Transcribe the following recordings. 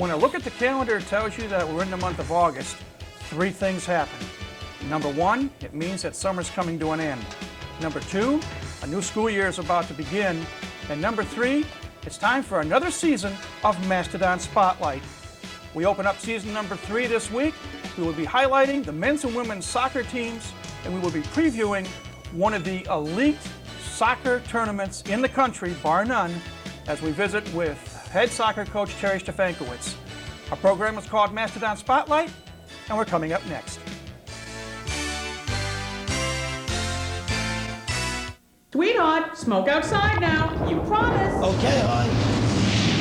When a look at the calendar tells you that we're in the month of August, three things happen. Number one, it means that summer's coming to an end. Number two, a new school year is about to begin. And number three, it's time for another season of Mastodon Spotlight. We open up season number 3 this week. We will be highlighting the men's and women's soccer teams, and we will be previewing one of the elite soccer tournaments in the country, bar none, as we visit with head soccer coach Terry Stefankowitz. Our program is called Mastodon Spotlight, and we're coming up next. Sweetheart, smoke outside now. You promised. Okay, hon.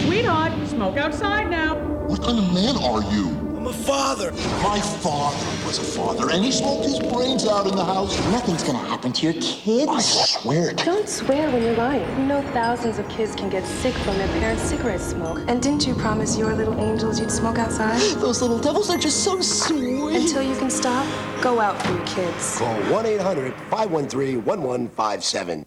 Sweetheart, smoke outside now. What kind of man are you? I'm a father. My father was a father, and he smoked his brains out in the house. Nothing's gonna happen to your kids. I swear to you. Don't swear when you're lying. You know thousands of kids can get sick from their parents' cigarette smoke. And didn't you promise your little angels you'd smoke outside? Those little devils are just so sweet. Until you can stop, go out for your kids. Call 1-800-513-1157.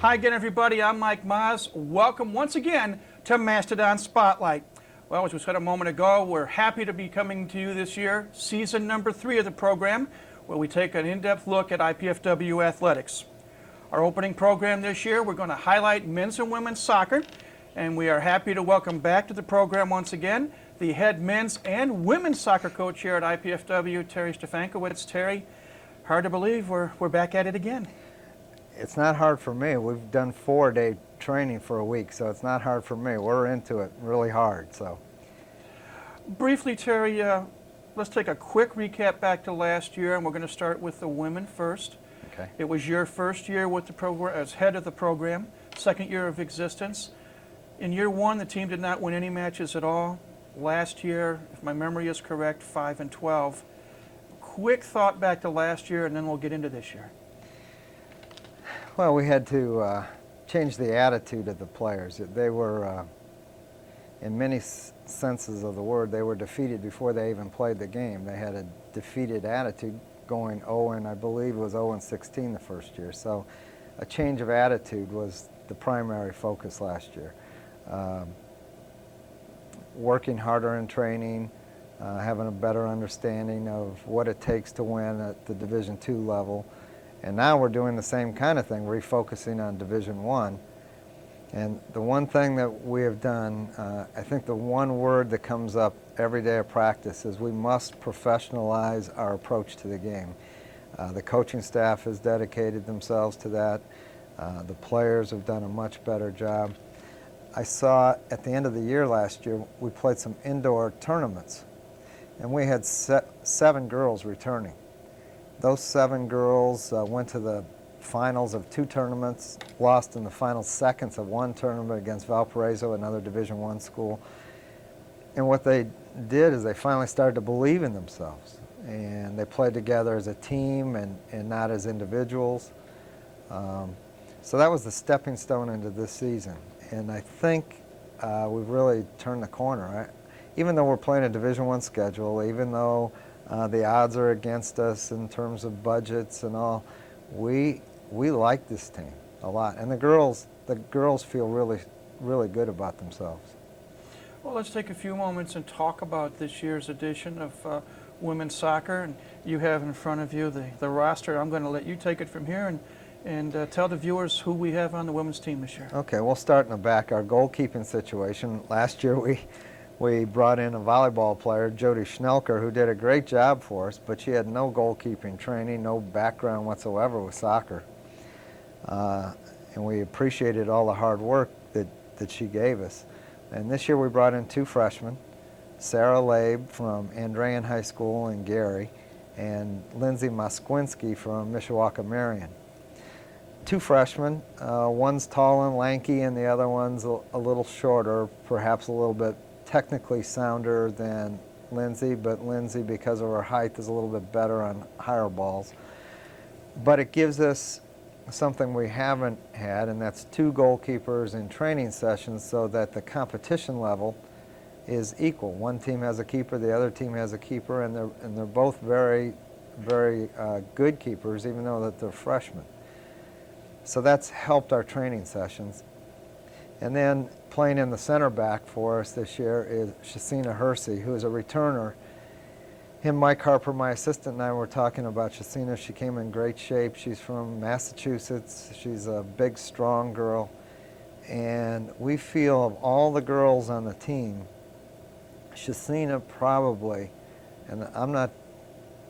Hi again, everybody. I'm Mike Maz. Welcome once again to Mastodon Spotlight. Well, as we said a moment ago, we're happy to be coming to you this year, season number 3 of the program, where we take an in-depth look at IPFW athletics. Our opening program this year, we're going to highlight men's and women's soccer, and we are happy to welcome back to the program once again the head men's and women's soccer coach here at IPFW, Terry Stefankowitz. Terry, hard to believe we're back at it again. It's not hard for me. We've done 4-day training for a week, so it's not hard for me. We're into it really hard. So, briefly, Terry, let's take a quick recap back to last year, and we're going to start with the women first. Okay. It was your first year with the program as head of the program, second year of existence. In year 1, the team did not win any matches at all. Last year, if my memory is correct, 5-12. Quick thought back to last year, and then we'll get into this year. well, we had to change the attitude of the players. They were, in many senses of the word, they were defeated before they even played the game. They had a defeated attitude going 0, and I believe it was 0-16 the first year. So a change of attitude was the primary focus last year. Working harder in training, having a better understanding of what it takes to win at the Division II level. And now we're doing the same kind of thing, refocusing on Division I. And the one thing that we have done, I think the one word that comes up every day of practice is we must professionalize our approach to the game. The coaching staff has dedicated themselves to that. The players have done a much better job. I saw at the end of the year last year, we played some indoor tournaments, and we had 7 girls returning. Those 7 girls went to the finals of 2 tournaments, lost in the final seconds of 1 tournament against Valparaiso, another Division I school. And what they did is they finally started to believe in themselves, and they played together as a team and not as individuals. So that was the stepping stone into this season. And I think we've really turned the corner. Even though we're playing a Division I schedule, even though the odds are against us in terms of budgets and all, we like this team a lot. And the girls feel really good about themselves. Well, let's take a few moments and talk about this year's edition of women's soccer. And you have in front of you the roster. I'm going to let you take it from here and tell the viewers who we have on the women's team this year. Okay, we'll start in the back. Our goalkeeping situation. Last year we brought in a volleyball player, Jody Schnelker, who did a great job for us, but she had no goalkeeping training, no background whatsoever with soccer. And we appreciated all the hard work that she gave us. And this year we brought in 2 freshmen, Sarah Labe from Andrean High School in Gary, and Lindsay Moskwinski from Mishawaka Marion. 2 freshmen, one's tall and lanky and the other one's a little shorter, perhaps a little bit technically sounder than Lindsay, but Lindsay, because of her height, is a little bit better on higher balls. But it gives us something we haven't had, and that's 2 goalkeepers in training sessions so that the competition level is equal. One team has a keeper, the other team has a keeper, and they're both very, very good keepers, even though that they're freshmen. So that's helped our training sessions. And then playing in the center back for us this year is Shasina Hersey, who is a returner. Him, Mike Harper, my assistant, and I were talking about Shasina. She came in great shape. She's from Massachusetts. She's a big, strong girl. And we feel of all the girls on the team, Shasina probably, and I'm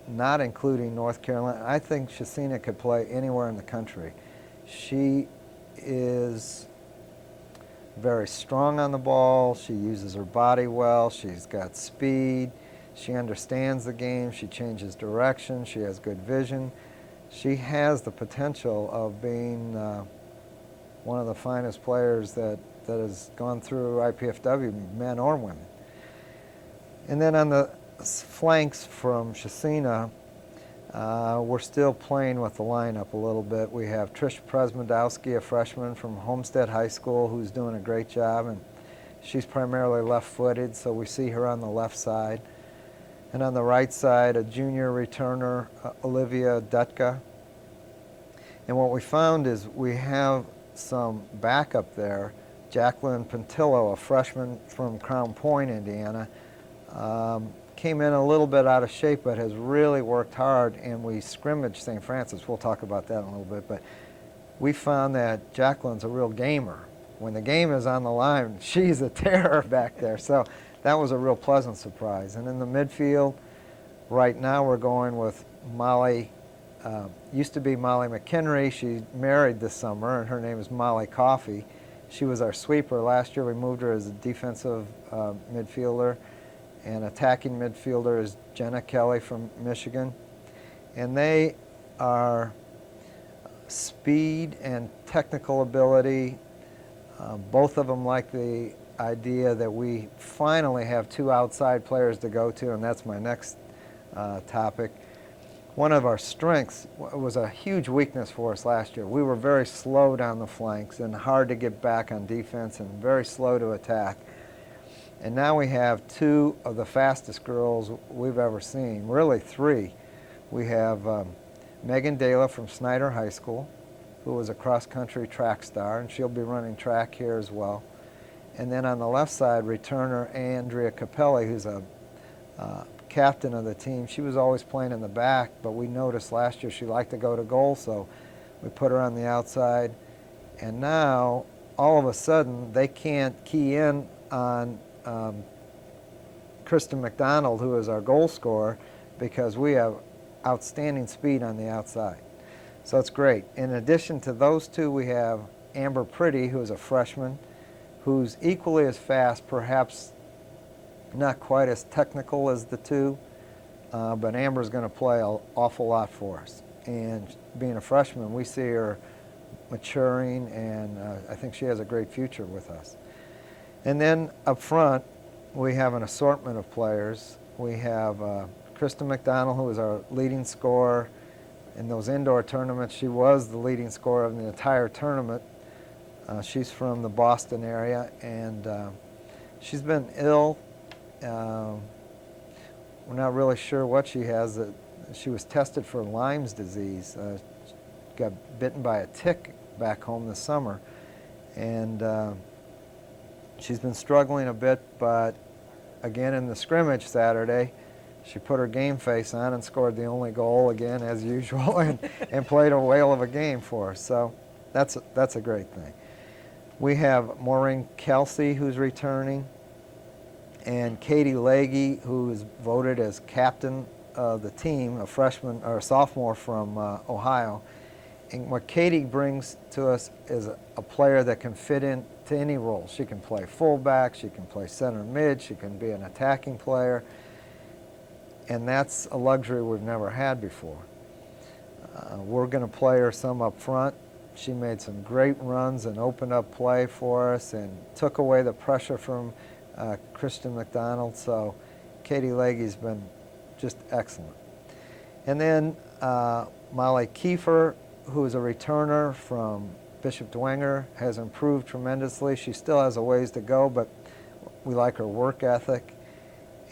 not including North Carolina, I think Shasina could play anywhere in the country. She is very strong on the ball. She uses her body well. She's got speed. She understands the game. She changes direction. She has good vision. She has the potential of being one of the finest players that has gone through IPFW, men or women. And then on the flanks from Shasina, we're still playing with the lineup a little bit. We have Trish Presmodowski, a freshman from Homestead High School, who's doing a great job, and she's primarily left-footed, so we see her on the left side. And on the right side, a junior returner, Olivia Dutka. And what we found is we have some backup there. Jacqueline Pantillo, a freshman from Crown Point, Indiana, came in a little bit out of shape, but has really worked hard, and we scrimmaged St. Francis. We'll talk about that in a little bit, but we found that Jacqueline's a real gamer. When the game is on the line, she's a terror back there. So that was a real pleasant surprise. And in the midfield, right now we're going with Molly, used to be Molly McHenry. She married this summer, and her name is Molly Coffey. She was our sweeper. Last year we moved her as a defensive midfielder. And attacking midfielder is Jenna Kelly from Michigan. And they are speed and technical ability. Both of them like the idea that we finally have 2 outside players to go to, and that's my next topic. One of our strengths was a huge weakness for us last year. We were very slow down the flanks and hard to get back on defense and very slow to attack. And now we have 2 of the fastest girls we've ever seen, really 3. We have Megan Dela from Snyder High School, who was a cross-country track star, and she'll be running track here as well. And then on the left side, returner Andrea Capelli, who's a captain of the team. She was always playing in the back, but we noticed last year she liked to go to goal, so we put her on the outside. And now, all of a sudden, they can't key in on Kristen McDonald, who is our goal scorer, because we have outstanding speed on the outside. So it's great. In addition to those 2, we have Amber Pretty, who is a freshman, who's equally as fast, perhaps not quite as technical as the 2, but Amber's going to play an awful lot for us. And being a freshman, we see her maturing, and I think she has a great future with us. And then up front, we have an assortment of players. We have Krista McDonald, who is our leading scorer in those indoor tournaments. She was the leading scorer of the entire tournament. She's from the Boston area, and she's been ill. We're not really sure what she has. She was tested for Lyme's disease. Got bitten by a tick back home this summer. And she's been struggling a bit, but again in the scrimmage Saturday, she put her game face on and scored the only goal again as usual, and played a whale of a game for us. So that's a great thing. We have Maureen Kelsey, who's returning, and Katie Legge, who is voted as captain of the team, a freshman or a sophomore from Ohio. And what Katie brings to us is a player that can fit in to any role. She can play fullback, she can play center mid, she can be an attacking player, and that's a luxury we've never had before. We're going to play her some up front. She made some great runs and opened up play for us and took away the pressure from Kristen McDonald. So Katie Leahy's been just excellent. And then Molly Kiefer, who is a returner from Bishop Dwenger, has improved tremendously. She still has a ways to go, but we like her work ethic.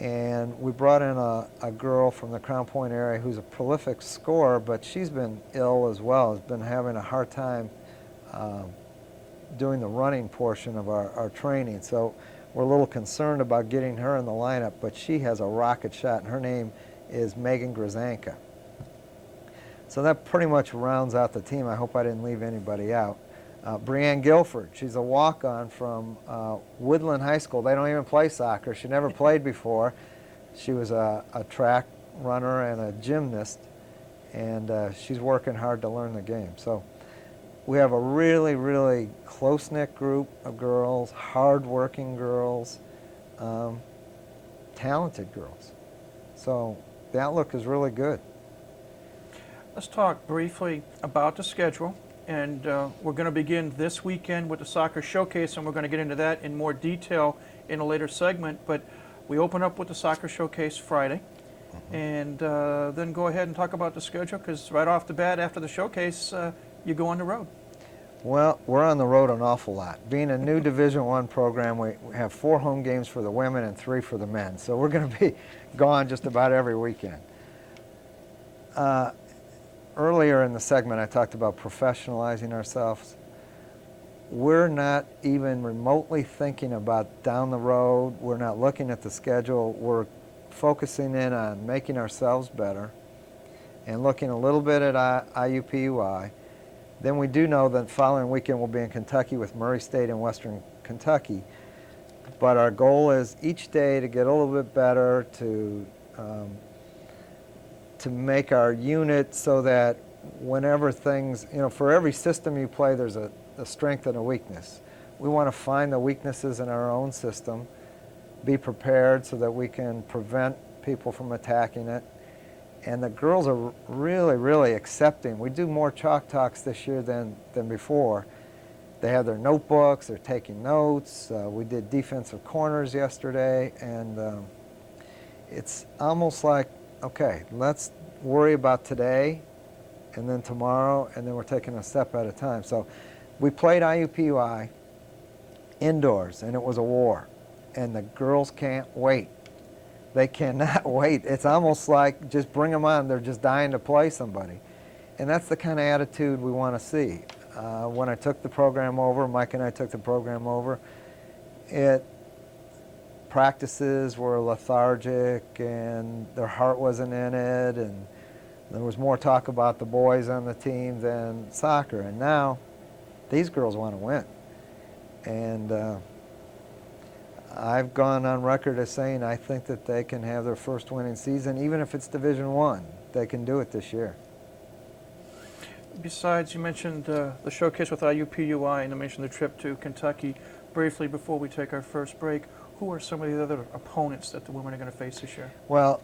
And we brought in a girl from the Crown Point area who's a prolific scorer, but she's been ill as well, has been having a hard time doing the running portion of our training. So we're a little concerned about getting her in the lineup, but she has a rocket shot, and her name is Megan Grzanka. So that pretty much rounds out the team. I hope I didn't leave anybody out. Brianne Guilford, she's a walk-on from Woodland High School. They don't even play soccer. She never played before. She was a track runner and a gymnast, and she's working hard to learn the game. So we have a really, really close-knit group of girls, hard-working girls, talented girls. So the outlook is really good. Let's talk briefly about the schedule. And we're going to begin this weekend with the soccer showcase, and we're going to get into that in more detail in a later segment. But we open up with the soccer showcase Friday, and then go ahead and talk about the schedule, because right off the bat after the showcase, you go on the road. Well, we're on the road an awful lot. Being a new Division I program, we have 4 home games for the women and 3 for the men. So we're going to be gone just about every weekend. Earlier in the segment, I talked about professionalizing ourselves. We're not even remotely thinking about down the road. We're not looking at the schedule. We're focusing in on making ourselves better and looking a little bit at IUPUI. Then we do know that the following weekend we'll be in Kentucky with Murray State and Western Kentucky. But our goal is each day to get a little bit better, to make our unit so that whenever things, for every system you play, there's a strength and a weakness. We want to find the weaknesses in our own system, be prepared so that we can prevent people from attacking it. And the girls are really, really accepting. We do more chalk talks this year than before. They have their notebooks, they're taking notes. We did defensive corners yesterday, and it's almost like, okay, let's worry about today and then tomorrow, and then we're taking a step at a time. So we played IUPUI indoors, and it was a war, and the girls can't wait. They cannot wait. It's almost like just bring them on. They're just dying to play somebody. And that's the kind of attitude we want to see. When I took the program over, Mike and I took the program over, practices were lethargic and their heart wasn't in it, and there was more talk about the boys on the team than soccer. And now these girls want to win. And I've gone on record as saying I think that they can have their first winning season, even if it's Division I. They can do it this year. Besides, you mentioned the showcase with IUPUI, and you mentioned the trip to Kentucky. Briefly, before we take our first break, who are some of the other opponents that the women are going to face this year? Well,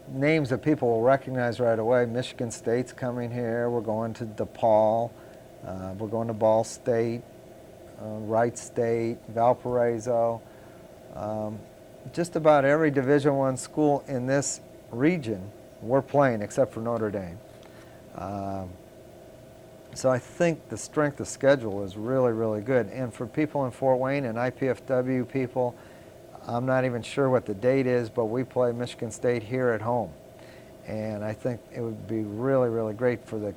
names that people will recognize right away. Michigan State's coming here. We're going to DePaul. We're going to Ball State, Wright State, Valparaiso. Just about every Division I school in this region we're playing, except for Notre Dame. So I think the strength of schedule is really, really good. And for people in Fort Wayne and IPFW people, I'm not even sure what the date is, but we play Michigan State here at home. And I think it would be really, really great for the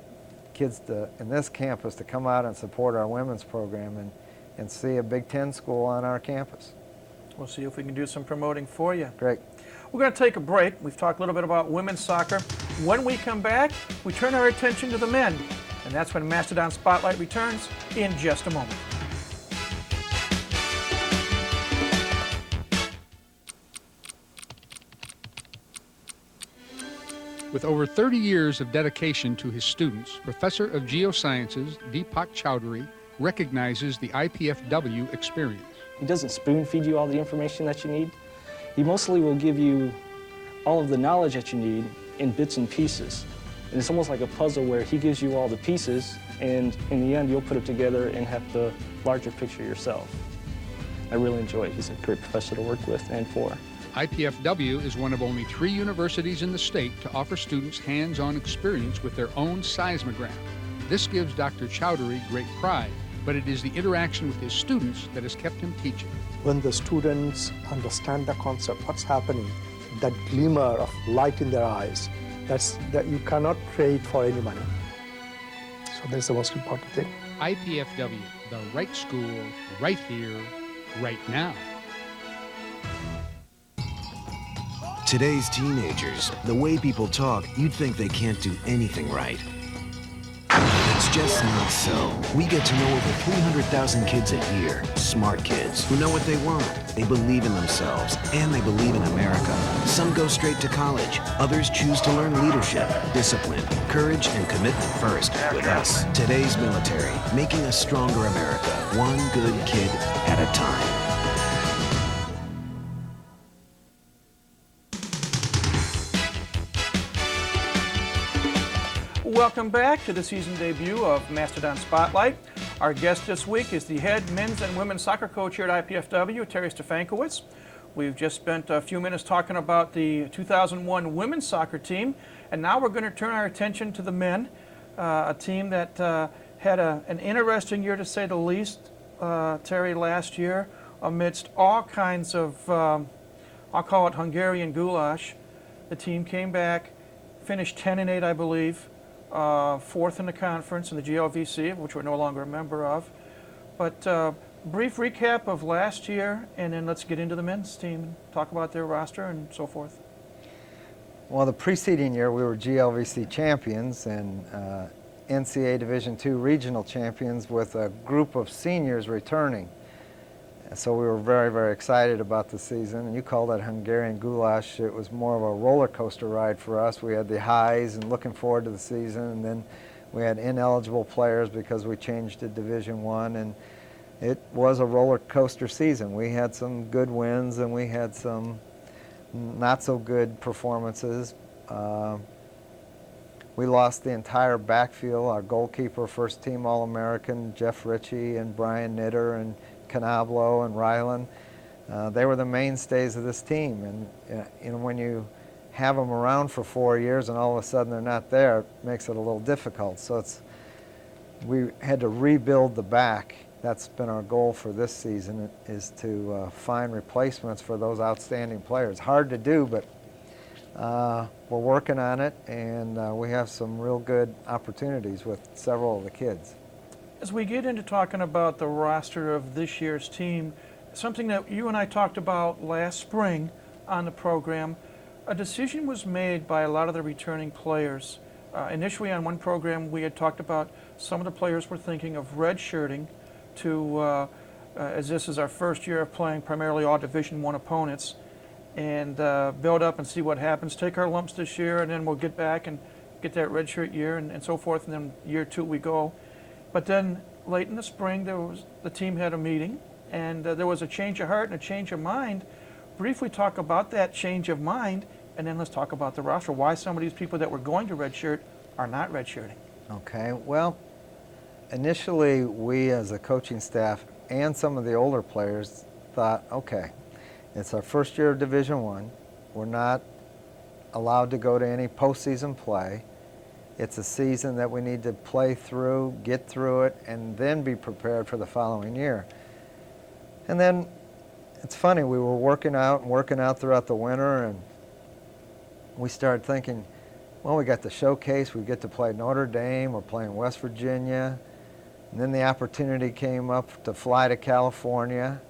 kids in this campus to come out and support our women's program and see a Big Ten school on our campus. We'll see if we can do some promoting for you. Great. We're going to take a break. We've talked a little bit about women's soccer. When we come back, we turn our attention to the men. And that's when Mastodon Spotlight returns in just a moment. With over 30 years of dedication to his students, Professor of Geosciences Deepak Chowdhury recognizes the IPFW experience. He doesn't spoon feed you all the information that you need. He mostly will give you all of the knowledge that you need in bits and pieces. And it's almost like a puzzle where he gives you all the pieces, and in the end you'll put it together and have the larger picture yourself. I really enjoy it. He's a great professor to work with and for. IPFW is one of only 3 universities in the state to offer students hands-on experience with their own seismograph. This gives Dr. Chowdhury great pride, but it is the interaction with his students that has kept him teaching. When the students understand the concept, what's happening, that glimmer of light in their eyes, that you cannot trade for any money. So that's the most important thing. IPFW, the right school, right here, right now. Today's teenagers, the way people talk, you'd think they can't do anything right. It's just not so. We get to know over 300,000 kids a year, smart kids who know what they want. They believe in themselves, and they believe in America. Some go straight to college. Others choose to learn leadership, discipline, courage, and commitment first with us. Today's military, making a stronger America, one good kid at a time. Welcome back to the season debut of Mastodon Spotlight. Our guest this week is the head men's and women's soccer coach here at IPFW, Terry Stefankowitz. We've just spent a few minutes talking about the 2001 women's soccer team, and now we're going to turn our attention to the men, a team that had an interesting year to say the least, Terry, last year, amidst all kinds of, I'll call it Hungarian goulash. The team came back, finished 10-8, I believe. 4th in the conference in the GLVC, which we're no longer a member of. But brief recap of last year, and then let's get into the men's team and talk about their roster and so forth. Well, the preceding year we were GLVC champions and NCAA Division II regional champions with a group of seniors returning. So we were very, very excited about the season. And you call that Hungarian goulash. It was more of a roller coaster ride for us. We had the highs and looking forward to the season, and then we had ineligible players because we changed to Division I, and it was a roller coaster season. We had some good wins and we had some not so good performances. We lost the entire backfield. Our goalkeeper, first team All-American, Jeff Ritchie and Brian Knitter and Canablo and Ryland, they were the mainstays of this team. And when you have them around for 4 years and all of a sudden they're not there, it makes it a little difficult. So we had to rebuild the back. That's been our goal for this season, is to find replacements for those outstanding players. Hard to do, but we're working on it, and we have some real good opportunities with several of the kids. As we get into talking about the roster of this year's team, something that you and I talked about last spring on the program, a decision was made by a lot of the returning players. Initially on one program we had talked about some of the players were thinking of redshirting to, as this is our first year of playing primarily all Division I opponents, and build up and see what happens, take our lumps this year, and then we'll get back and get that redshirt year and so forth, and then year 2 we go. But then late in the spring, the team had a meeting, and there was a change of heart and a change of mind. Briefly talk about that change of mind, and then let's talk about the roster, why some of these people that were going to redshirt are not redshirting. Okay, well, initially we as a coaching staff and some of the older players thought, okay, it's our first year of Division I. We're not allowed to go to any postseason play. It's a season that we need to play through, get through it, and then be prepared for the following year. And then it's funny, we were working out throughout the winter, and we started thinking, well, we got the showcase, we get to play Notre Dame, we're playing West Virginia, and then the opportunity came up to fly to California.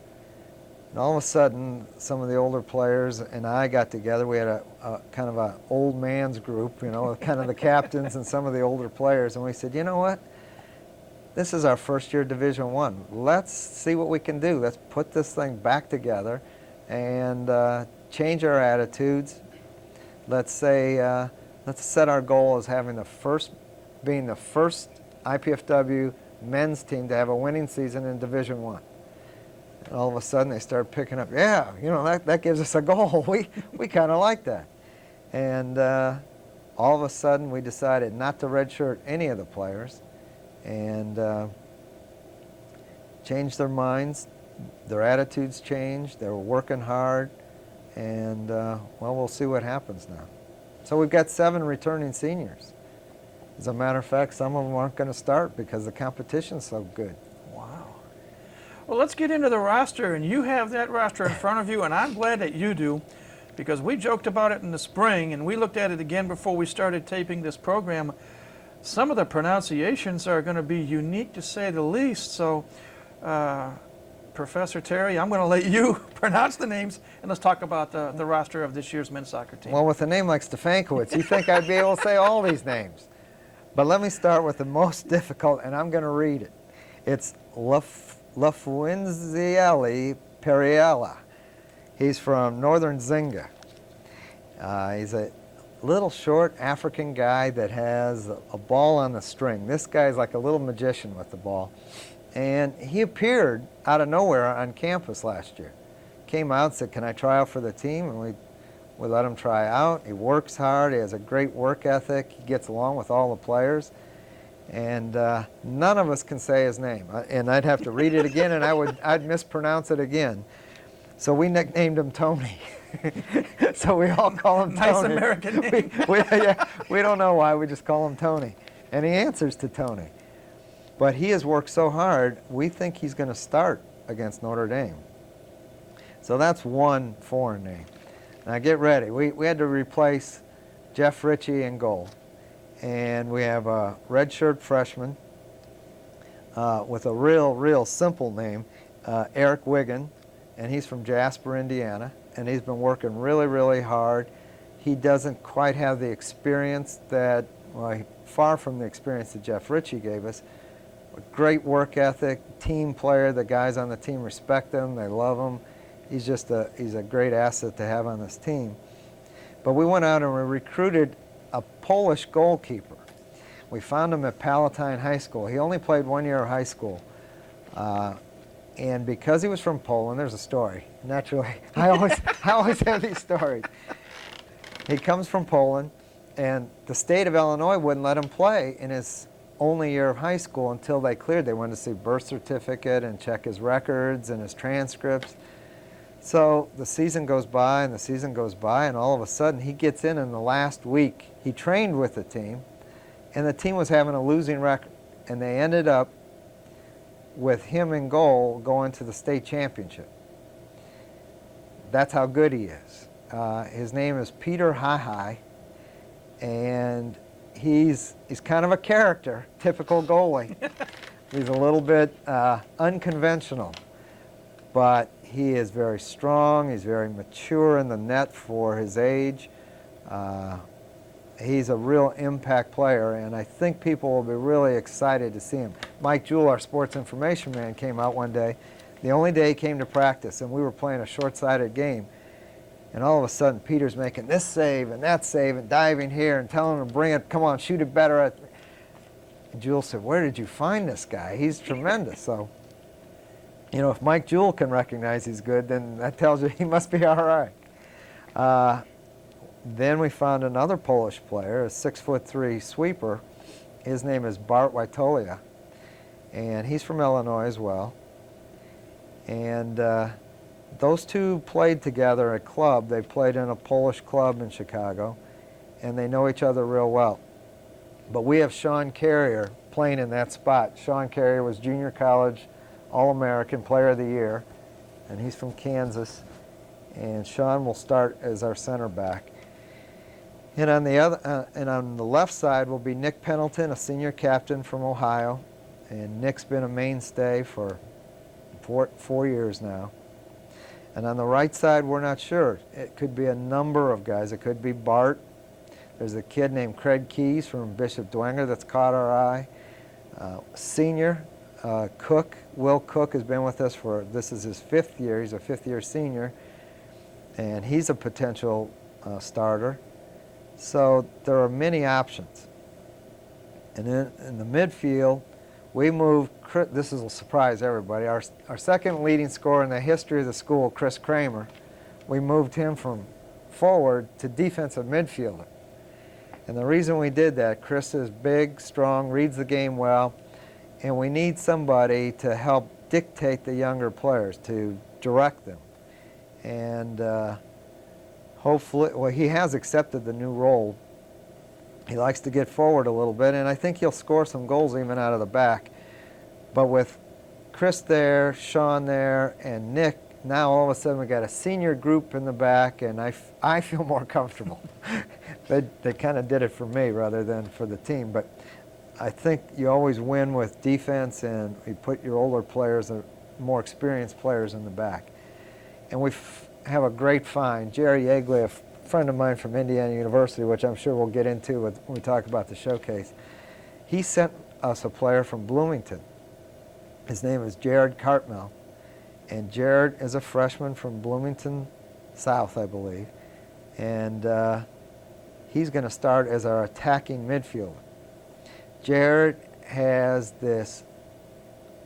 And all of a sudden, some of the older players and I got together. We had a kind of an old man's group, you know, kind of the captains and some of the older players. And we said, you know what? This is our first year Division I. Let's see what we can do. Let's put this thing back together and change our attitudes. Let's say, let's set our goal as being the first IPFW men's team to have a winning season in Division I. And all of a sudden they started picking up, yeah, you know, that gives us a goal. We kind of like that. And all of a sudden we decided not to redshirt any of the players and changed their minds. Their attitudes changed. They were working hard. And, well, we'll see what happens now. So we've got 7 returning seniors. As a matter of fact, some of them aren't going to start because the competition's so good. Wow. Well, let's get into the roster, and you have that roster in front of you, and I'm glad that you do, because we joked about it in the spring, and we looked at it again before we started taping this program. Some of the pronunciations are going to be unique, to say the least. So, Professor Terry, I'm going to let you pronounce the names, and let's talk about the roster of this year's men's soccer team. Well, with a name like Stefankowitz, you think I'd be able to say all these names. But let me start with the most difficult, and I'm going to read it. It's Lafuenzieli Periela. He's from northern Zinga. He's a little short African guy that has a ball on the string. This guy's like a little magician with the ball. And he appeared out of nowhere on campus last year. Came out and said, can I try out for the team? And we let him try out. He works hard. He has a great work ethic. He gets along with all the players. And none of us can say his name. And I'd have to read it again, and I'd mispronounce it again. So we nicknamed him Tony. So we all call him Tony. Nice American name. We don't know why. We just call him Tony. And he answers to Tony. But he has worked so hard, we think he's going to start against Notre Dame. So that's one foreign name. Now get ready. We had to replace Jeff Ritchie in goal. And we have a redshirt freshman with a real simple name, Eric Wiggin, and he's from Jasper, Indiana, and he's been working really hard. He doesn't quite have the experience that, well, far from the experience that Jeff Ritchie gave us. A great work ethic, team player. The guys on the team respect him. They love him. He's a great asset to have on this team. But we went out and we recruited a Polish goalkeeper. We found him at Palatine High School. He only played 1 year of high school. And because he was from Poland, there's a story. Naturally, I always have these stories. He comes from Poland, and the state of Illinois wouldn't let him play in his only year of high school until they cleared. They wanted to see birth certificate and check his records and his transcripts. So the season goes by and the season goes by, and all of a sudden he gets in the last week. He trained with the team, and the team was having a losing record, and they ended up with him in goal going to the state championship. That's how good he is. His name is Peter Hahai, and he's kind of a character, typical goalie. He's a little bit unconventional, but he is very strong. He's very mature in the net for his age. He's a real impact player, and I think people will be really excited to see him. Mike Jewell, our sports information man, came out one day, the only day he came to practice, and we were playing a short-sided game. And all of a sudden, Peter's making this save and that save and diving here and telling him to bring it, come on, shoot it better. And Jewell said, where did you find this guy? He's tremendous. So, you know, if Mike Jewell can recognize he's good, then that tells you he must be all right. Then we found another Polish player, a 6'3" sweeper. His name is Bart Witolia, and he's from Illinois as well. And those two played together at club. They played in a Polish club in Chicago, and they know each other real well. But we have Sean Carrier playing in that spot. Sean Carrier was junior college All-American Player of the Year, and he's from Kansas. And Sean will start as our center back. And on the left side will be Nick Pendleton, a senior captain from Ohio, and Nick's been a mainstay for four years now. And on the right side, we're not sure. It could be a number of guys. It could be Bart. There's a kid named Craig Keys from Bishop Dwenger that's caught our eye. Senior, Cook, Will Cook has been with us this is his 5th year. He's a 5th-year senior, and he's a potential starter. So there are many options. And then in the midfield, we moved, this will surprise everybody, our second leading scorer in the history of the school, Chris Kramer, we moved him from forward to defensive midfielder. And the reason we did that, Chris is big, strong, reads the game well, and we need somebody to help dictate the younger players, to direct them. And hopefully, well, he has accepted the new role. He likes to get forward a little bit, and I think he'll score some goals even out of the back. But with Chris there, Sean there, and Nick, now all of a sudden we got a senior group in the back, and I feel more comfortable. They kind of did it for me rather than for the team. But I think you always win with defense, and you put your older players, more experienced players in the back. And we have a great find. Jerry Yeagley, a friend of mine from Indiana University, which I'm sure we'll get into when we talk about the showcase, he sent us a player from Bloomington. His name is Jared Cartmel. And Jared is a freshman from Bloomington South, I believe. And he's going to start as our attacking midfielder. Jared has this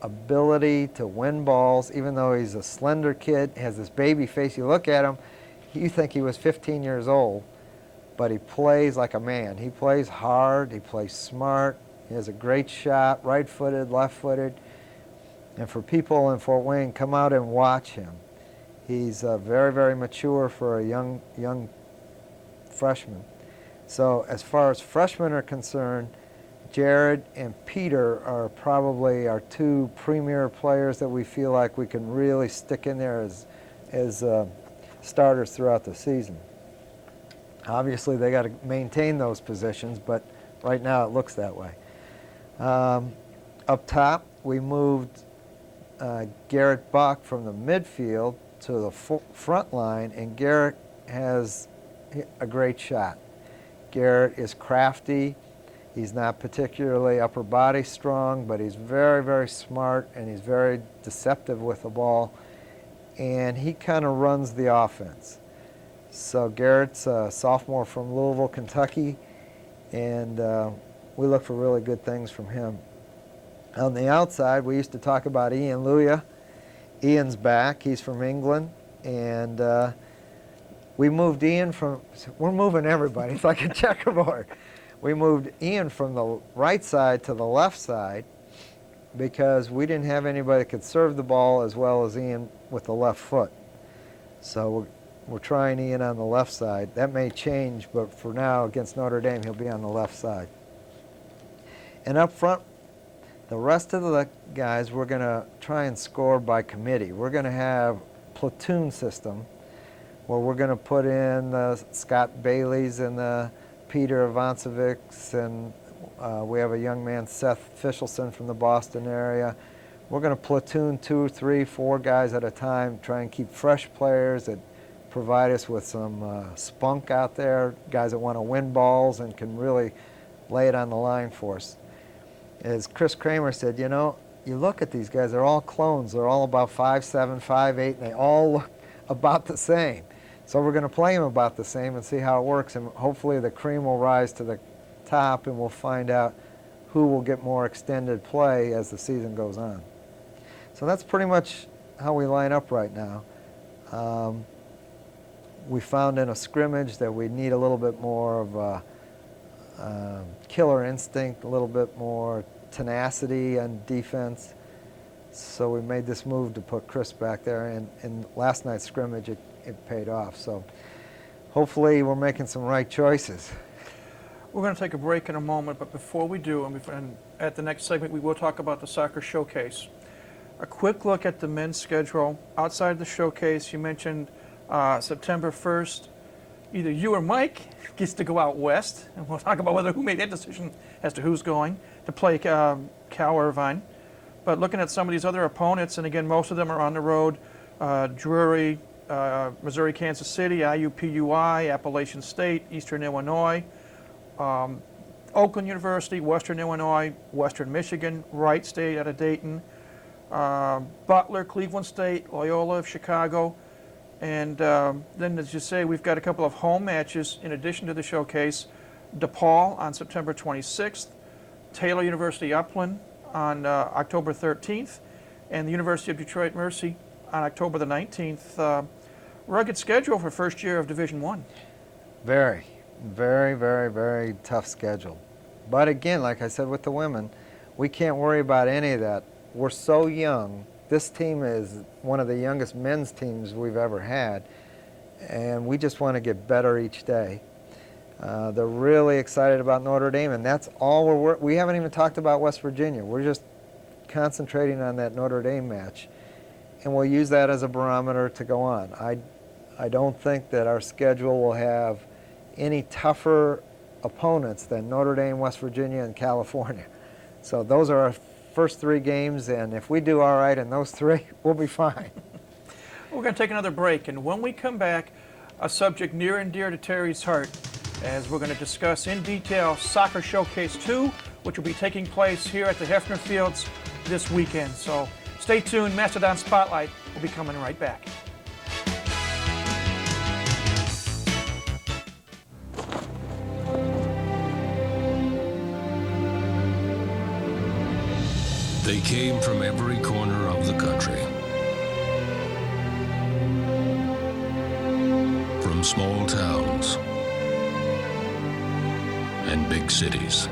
ability to win balls, even though he's a slender kid, has this baby face. You look at him, you think he was 15 years old, but he plays like a man. He plays hard, he plays smart, he has a great shot, right-footed, left-footed. And for people in Fort Wayne, come out and watch him. He's very, very mature for a young freshman. So as far as freshmen are concerned, Jared and Peter are probably our two premier players that we feel like we can really stick in there as starters throughout the season. Obviously, they got to maintain those positions, but right now it looks that way. Up top, we moved Garrett Buck from the midfield to the front line, and Garrett has a great shot. Garrett is crafty. He's not particularly upper body strong, but he's very, very smart, and he's very deceptive with the ball, and he kind of runs the offense. So Garrett's a sophomore from Louisville, Kentucky, and we look for really good things from him. On the outside, we used to talk about Ian Luya. Ian's back. He's from England, and we moved Ian from, we're moving everybody. It's like a checkerboard. We moved Ian from the right side to the left side because we didn't have anybody that could serve the ball as well as Ian with the left foot. So we're trying Ian on the left side. That may change, but for now, against Notre Dame, he'll be on the left side. And up front, the rest of the guys, we're going to try and score by committee. We're going to have platoon system where we're going to put in the Scott Baileys and the Peter Ivancevics, and we have a young man, Seth Fishelson, from the Boston area. We're going to platoon 2, 3, 4 guys at a time, try and keep fresh players that provide us with some spunk out there, guys that want to win balls and can really lay it on the line for us. As Chris Kramer said, you know, you look at these guys, they're all clones. They're all about 5'7", 5'8", and they all look about the same. So we're going to play them about the same and see how it works, and hopefully the cream will rise to the top, and we'll find out who will get more extended play as the season goes on. So that's pretty much how we line up right now. We found in a scrimmage that we need a little bit more of a killer instinct, a little bit more tenacity on defense. So we made this move to put Chris back there, and in last night's scrimmage it paid off. So hopefully we're making some right choices. We're going to take a break in a moment, but before we do, and at the next segment, we will talk about the soccer showcase. A quick look at the men's schedule. Outside the showcase, you mentioned September 1st, either you or Mike gets to go out west, and we'll talk about who made that decision as to who's going to play Cal Irvine. But looking at some of these other opponents, and again, most of them are on the road, Drury, Missouri, Kansas City, IUPUI, Appalachian State, Eastern Illinois, Oakland University, Western Illinois, Western Michigan, Wright State out of Dayton, Butler, Cleveland State, Loyola of Chicago, and then, as you say, we've got a couple of home matches in addition to the showcase. DePaul on September 26th, Taylor University Upland on October 13th, and the University of Detroit Mercy on October the 19th. Rugged schedule for first year of Division I. Very, very, very, very tough schedule. But again, like I said with the women, we can't worry about any of that. We're so young. This team is one of the youngest men's teams we've ever had. and we just want to get better each day. They're really excited about Notre Dame, and that's all we haven't even talked about West Virginia. We're just concentrating on that Notre Dame match, and we'll use that as a barometer to go on. I don't think that our schedule will have any tougher opponents than Notre Dame, West Virginia, and California. So those are our first 3 games, and if we do all right in those 3, we'll be fine. We're going to take another break, and when we come back, a subject near and dear to Terry's heart, as we're going to discuss in detail Soccer Showcase 2, which will be taking place here at the Hefner Fields this weekend. So stay tuned. Mastodon Spotlight will be coming right back. They came from every corner of the country. From small towns and big cities.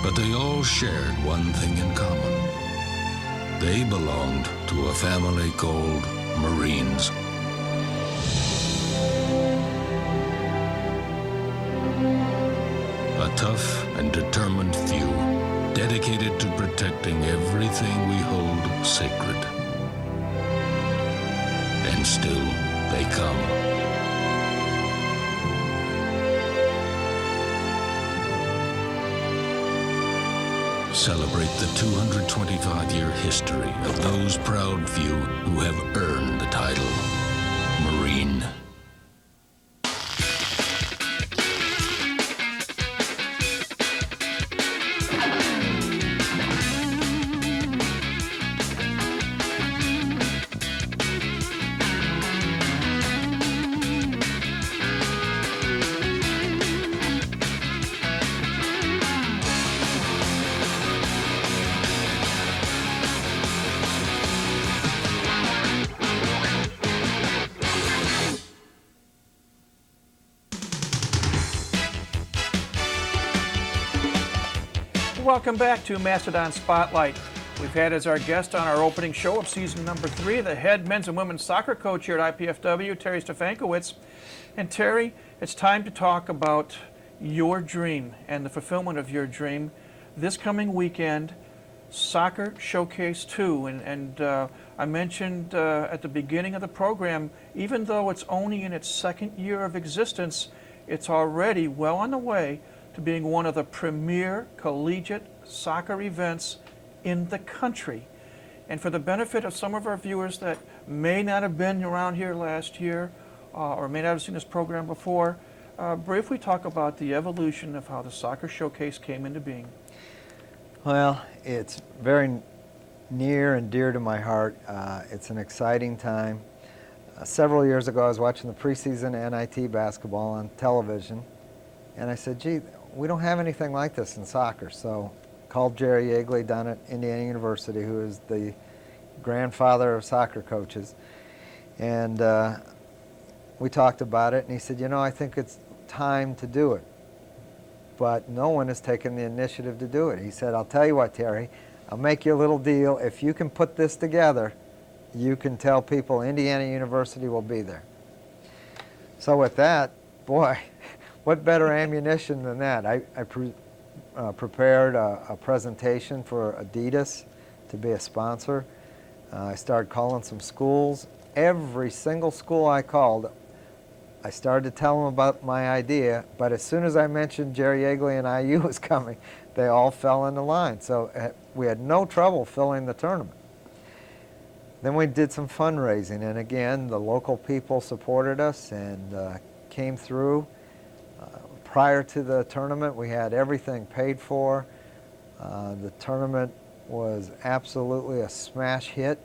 But they all shared one thing in common. They belonged to a family called Marines. A tough and determined few, dedicated to protecting everything we hold sacred. And still they come. Celebrate the 225-year history of those proud few who have earned the title Marine. Welcome back to Mastodon Spotlight. We've had as our guest on our opening show of season number 3, the head men's and women's soccer coach here at IPFW, Terry Stefankowitz. And Terry, it's time to talk about your dream and the fulfillment of your dream. This coming weekend, Soccer Showcase 2. And I mentioned at the beginning of the program, even though it's only in its 2nd year of existence, it's already well on the way to being one of the premier collegiate soccer events in the country. And for the benefit of some of our viewers that may not have been around here last year or may not have seen this program before, briefly talk about the evolution of how the Soccer Showcase came into being. Well, it's very near and dear to my heart. It's an exciting time. Several years ago, I was watching the preseason NIT basketball on television, and I said, gee, we don't have anything like this in soccer. So called Jerry Yeagley down at Indiana University, who is the grandfather of soccer coaches. And we talked about it, and he said, you know, I think it's time to do it. But no one has taken the initiative to do it. He said, I'll tell you what, Terry, I'll make you a little deal. If you can put this together, you can tell people Indiana University will be there. So with that, boy, what better ammunition than that? I prepared a presentation for Adidas to be a sponsor. I started calling some schools. Every single school I called, I started to tell them about my idea, but as soon as I mentioned Jerry Yeagley and IU was coming, they all fell into line. So we had no trouble filling the tournament. Then we did some fundraising, and again, the local people supported us and came through. Prior to the tournament, we had everything paid for. The tournament was absolutely a smash hit.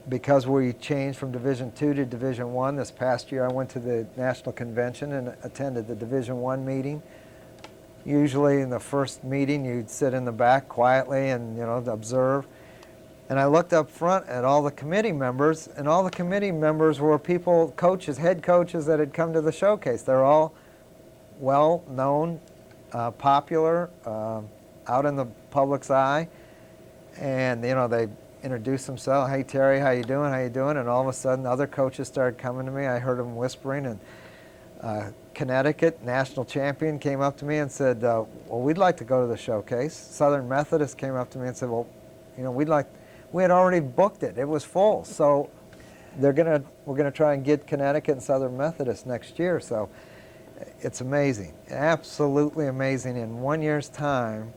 Because we changed from Division II to Division I, this past year I went to the National Convention and attended the Division I meeting. Usually in the first meeting you'd sit in the back quietly and observe. And I looked up front at all the committee members, and all the committee members were people, coaches, head coaches that had come to the showcase. They're all well-known, popular, out in the public's eye, and they introduce themselves. Hey, Terry, how you doing? How you doing? And all of a sudden, other coaches started coming to me. I heard them whispering, and Connecticut, national champion, came up to me and said, well, we'd like to go to the showcase. Southern Methodist came up to me and said, well, you know, we had already booked it. It was full. So we're gonna try and get Connecticut and Southern Methodist next year. So it's amazing, absolutely amazing. In 1 year's time,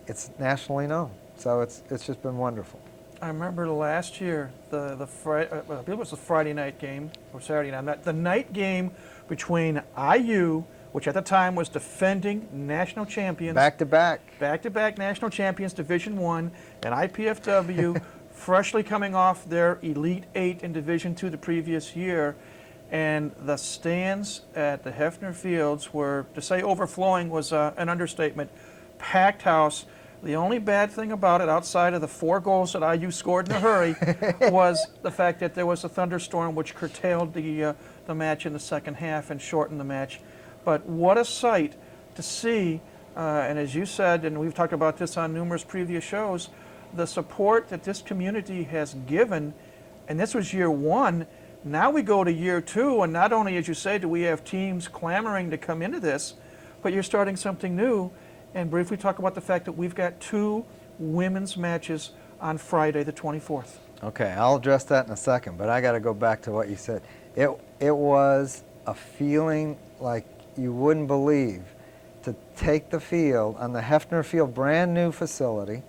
it's nationally known. So it's just been wonderful. I remember last year, I believe it was the Friday night game, or Saturday night, the night game between IU, which at the time was defending national champions. Back-to-back national champions, Division I, and IPFW, freshly coming off their Elite Eight in Division II the previous year. And the stands at the Hefner Fields were, to say overflowing was an understatement, packed house. The only bad thing about it, outside of the 4 goals that IU scored in a hurry, was the fact that there was a thunderstorm which curtailed the match in the second half and shortened the match. But what a sight to see, and as you said, and we've talked about this on numerous previous shows, the support that this community has given, and this was year 1. Now we go to year 2, and not only, as you say, do we have teams clamoring to come into this, but you're starting something new. And briefly talk about the fact that we've got 2 women's matches on Friday the 24th. Okay, I'll address that in a second, but I got to go back to what you said. It was a feeling like you wouldn't believe, to take the field on the Hefner Field, brand new facility,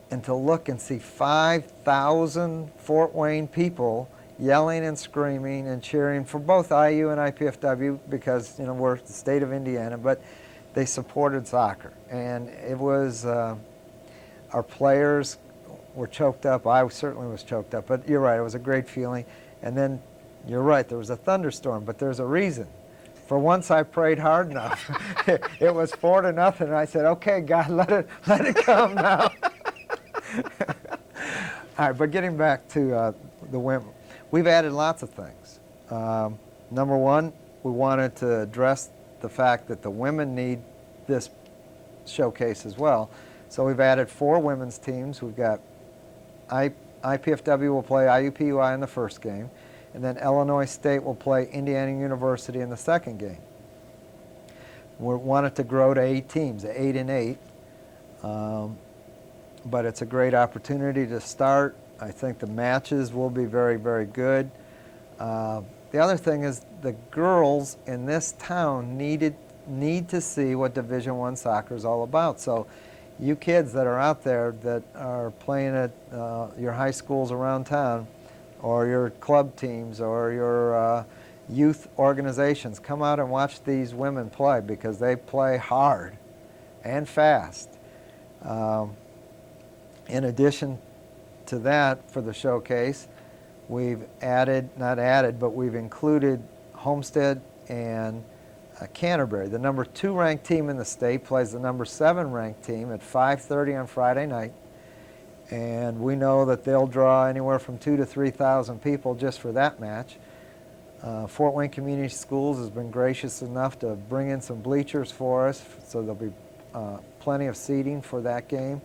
and to look and see 5,000 Fort Wayne people yelling and screaming and cheering for both IU and IPFW, because, you know, we're the state of Indiana, but they supported soccer. And it was, our players were choked up. I certainly was choked up, but you're right, it was a great feeling. And then, you're right, there was a thunderstorm, but there's a reason. For once I prayed hard enough. It was 4-0, and I said, okay, God, let it come now. All right, but getting back to the women, we've added lots of things. Number one, we wanted to address the fact that the women need this showcase as well. So we've added 4 women's teams. We've got IPFW will play IUPUI in the first game, and then Illinois State will play Indiana University in the second game. We wanted to grow to 8 teams, 8 and 8, but it's a great opportunity to start. I think the matches will be very, very good. The other thing is the girls in this town need to see what Division I soccer is all about. So you kids that are out there that are playing at your high schools around town, or your club teams, or your youth organizations, come out and watch these women play, because they play hard and fast. In addition to that, for the showcase, we've we've included Homestead and Canterbury. The number 2 ranked team in the state plays the number 7 ranked team at 5:30 on Friday night. And we know that they'll draw anywhere from 2,000 to 3,000 people just for that match. Fort Wayne Community Schools has been gracious enough to bring in some bleachers for us, so there'll be plenty of seating for that game.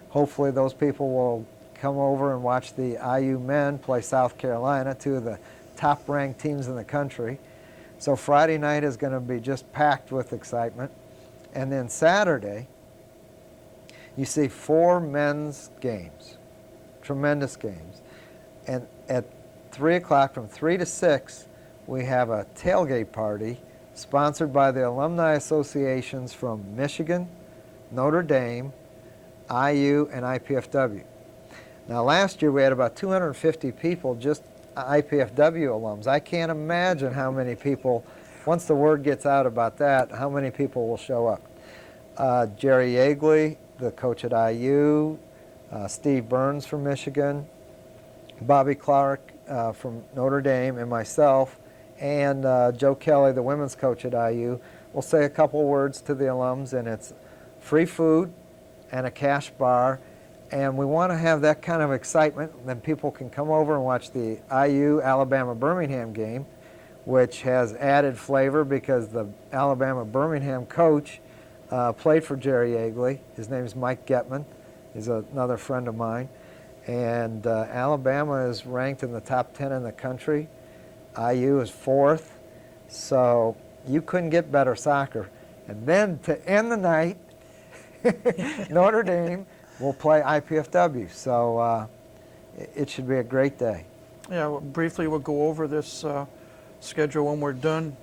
Hopefully those people will come over and watch the IU men play South Carolina, 2 of the top-ranked teams in the country. So Friday night is going to be just packed with excitement. And then Saturday, you see 4 men's games, tremendous games. And at 3 o'clock, from 3 to 6, we have a tailgate party sponsored by the alumni associations from Michigan, Notre Dame, IU, and IPFW. Now last year we had about 250 people, just IPFW alums. I can't imagine how many people, once the word gets out about that, how many people will show up. Jerry Yeagley, the coach at IU, Steve Burns from Michigan, Bobby Clark from Notre Dame, and myself, and Joe Kelly, the women's coach at IU, will say a couple words to the alums, and it's free food and a cash bar. And we want to have that kind of excitement. Then people can come over and watch the IU Alabama-Birmingham game, which has added flavor because the Alabama-Birmingham coach played for Jerry Yeagley. His name is Mike Getman. He's another friend of mine. And Alabama is ranked in the top 10 in the country. IU is 4th. So you couldn't get better soccer. And then to end the night, Notre Dame will play IPFW. So it should be a great day. Yeah, well, briefly we'll go over this schedule when we're done.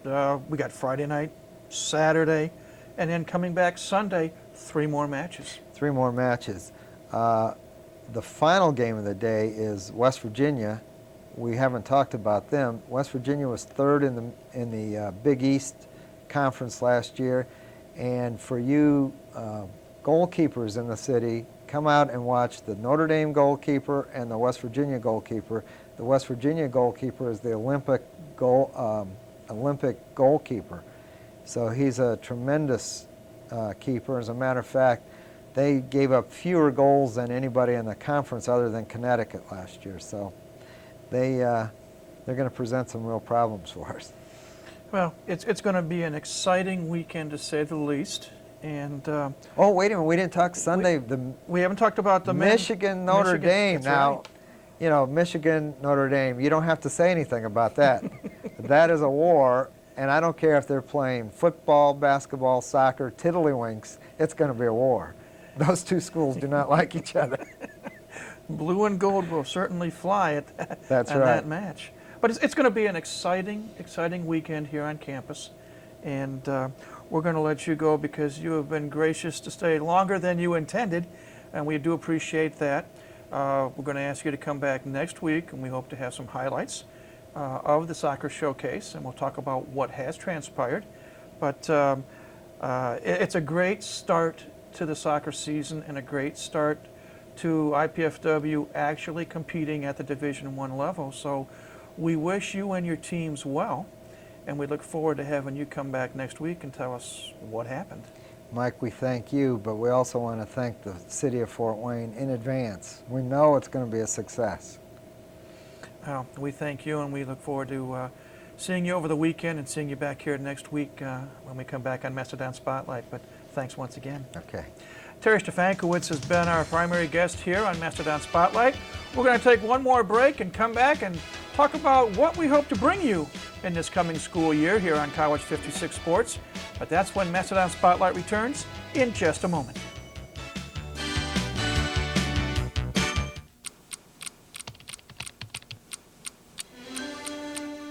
We got Friday night, Saturday, and then coming back Sunday, 3 more matches. 3 more matches. The final game of the day is West Virginia. We haven't talked about them. West Virginia was 3rd in the Big East Conference last year. And for you goalkeepers in the city, come out and watch the Notre Dame goalkeeper and the West Virginia goalkeeper. The West Virginia goalkeeper is the Olympic goalkeeper. So he's a tremendous keeper. As a matter of fact, they gave up fewer goals than anybody in the conference other than Connecticut last year. So they're going to present some real problems for us. Well, it's going to be an exciting weekend to say the least. And oh, wait a minute, we didn't talk Sunday. We haven't talked about the Michigan Notre Dame. Now, right. You know, Michigan Notre Dame. You don't have to say anything about that. That is a war, and I don't care if they're playing football, basketball, soccer, tiddlywinks. It's going to be a war. Those two schools do not like each other. Blue and gold will certainly fly at That's right. that match. But it's going to be an exciting weekend here on campus. And we're going to let you go because you have been gracious to stay longer than you intended, and we do appreciate that. We're going to ask you to come back next week, and we hope to have some highlights of the soccer showcase, and we'll talk about what has transpired. But it's a great start to the soccer season and a great start to IPFW actually competing at the Division I level. So we wish you and your teams well, and we look forward to having you come back next week and tell us what happened. Mike, we thank you, but we also want to thank the city of Fort Wayne in advance. We know it's going to be a success. Well, we thank you, and we look forward to seeing you over the weekend and seeing you back here next week when we come back on Mastodon Spotlight. But thanks once again. Okay. Terry Stefankowitz has been our primary guest here on Mastodon Spotlight. We're going to take one more break and come back and talk about what we hope to bring you in this coming school year here on College 56 Sports. But that's when Mastodon Spotlight returns in just a moment.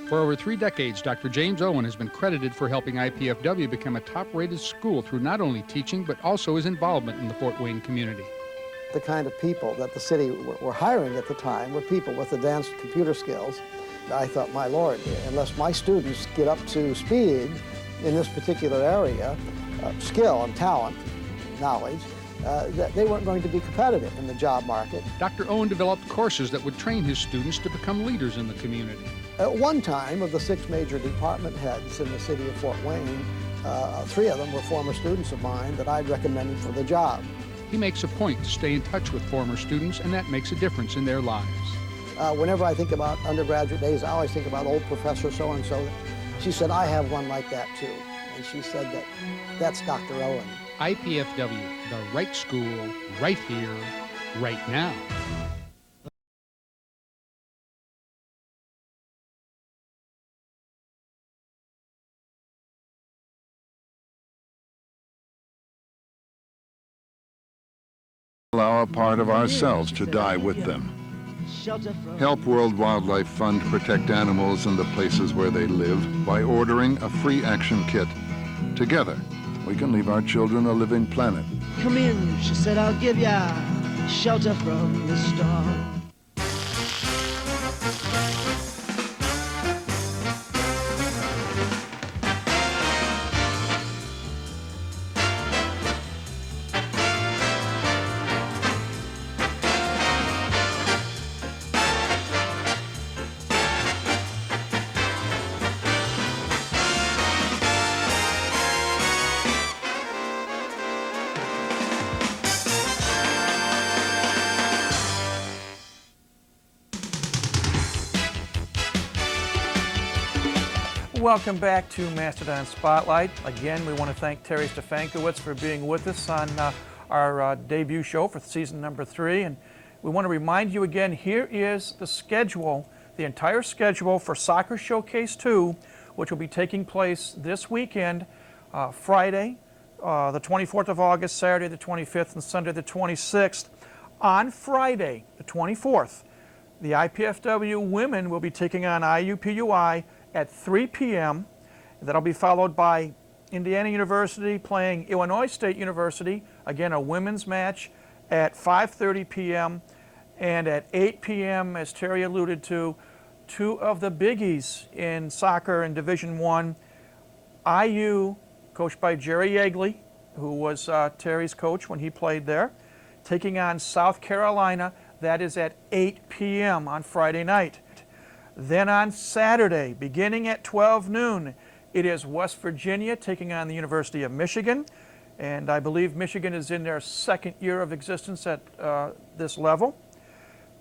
For over 3 decades, Dr. James Owen has been credited for helping IPFW become a top-rated school through not only teaching, but also his involvement in the Fort Wayne community. The kind of people that the city were hiring at the time were people with advanced computer skills. I thought, my Lord, unless my students get up to speed in this particular area, skill and talent, knowledge, that they weren't going to be competitive in the job market. Dr. Owen developed courses that would train his students to become leaders in the community. At one time, of the 6 major department heads in the city of Fort Wayne, 3 of them were former students of mine that I'd recommended for the job. He makes a point to stay in touch with former students, and that makes a difference in their lives. Whenever I think about undergraduate days, I always think about old Professor so-and-so. She said, I have one like that too. And she said that's Dr. Owen. IPFW, the right school, right here, right now. Allow a part of ourselves to die with them. Help World Wildlife Fund protect animals in the places where they live by ordering a free action kit. Together, we can leave our children a living planet. Come in, she said, I'll give ya shelter from the storm. Welcome back to Mastodon Spotlight. Again, we want to thank Terry Stefankowitz for being with us on our debut show for season number 3. And we want to remind you again, here is the schedule, the entire schedule for Soccer Showcase 2, which will be taking place this weekend, Friday, the 24th of August, Saturday the 25th, and Sunday the 26th. On Friday, the 24th, the IPFW women will be taking on IUPUI at 3 p.m. That'll be followed by Indiana University playing Illinois State University, again a women's match at 5:30 p.m. And at 8 p.m., as Terry alluded to, two of the biggies in soccer in Division I, IU, coached by Jerry Yeagley, who was Terry's coach when he played there, taking on South Carolina. That is at 8 p.m. on Friday night. Then on Saturday, beginning at 12 noon, it is West Virginia taking on the University of Michigan. And I believe Michigan is in their second year of existence at this level.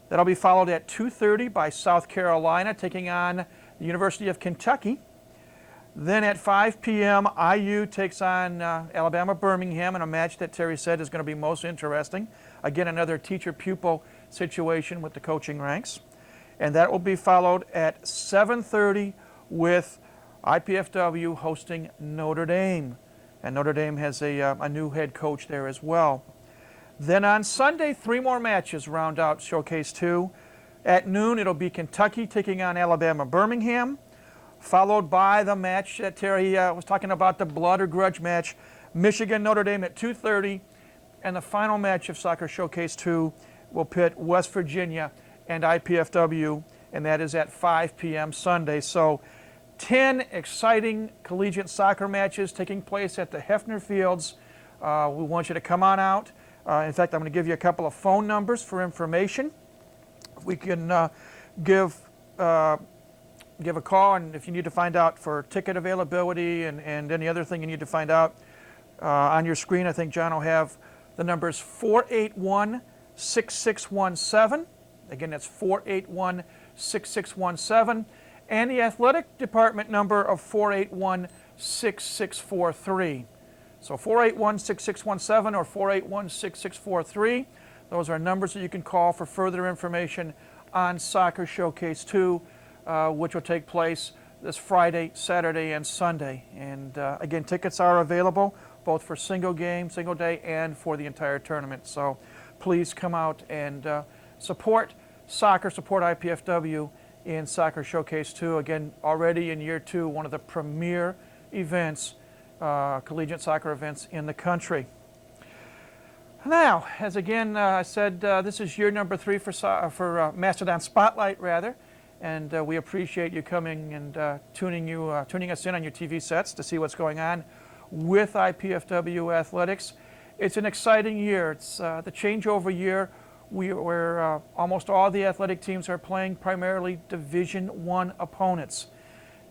That'll be followed at 2:30 by South Carolina taking on the University of Kentucky. Then at 5 p.m., IU takes on Alabama Birmingham in a match that Terry said is going to be most interesting. Again, another teacher-pupil situation with the coaching ranks. And that will be followed at 7:30 with IPFW hosting Notre Dame. And Notre Dame has a new head coach there as well. Then on Sunday, 3 more matches round out Showcase 2. At noon, it'll be Kentucky taking on Alabama Birmingham, followed by the match that Terry was talking about, the blood or grudge match, Michigan Notre Dame at 2:30. And the final match of Soccer Showcase 2 will pit West Virginia and IPFW, and that is at 5 p.m. Sunday. So 10 exciting collegiate soccer matches taking place at the Hefner Fields. We want you to come on out. In fact, I'm going to give you a couple of phone numbers for information. We can give a call, and if you need to find out for ticket availability and any other thing you need to find out on your screen, I think John will have the numbers 481-6617. Again, that's 481-6617. And the athletic department number of 481-6643. So 481-6617 or 481-6643. Those are numbers that you can call for further information on Soccer Showcase 2, which will take place this Friday, Saturday, and Sunday. And again, tickets are available both for single game, single day, and for the entire tournament. So please come out and support soccer, support IPFW in Soccer Showcase 2. Again, already in year 2, one of the premier events, collegiate soccer events in the country. Now, as again I said, this is year number 3 for Mastodon Spotlight, rather, and we appreciate you coming and tuning us in on your TV sets to see what's going on with IPFW athletics. It's an exciting year. It's the changeover year where almost all the athletic teams are playing primarily Division I opponents.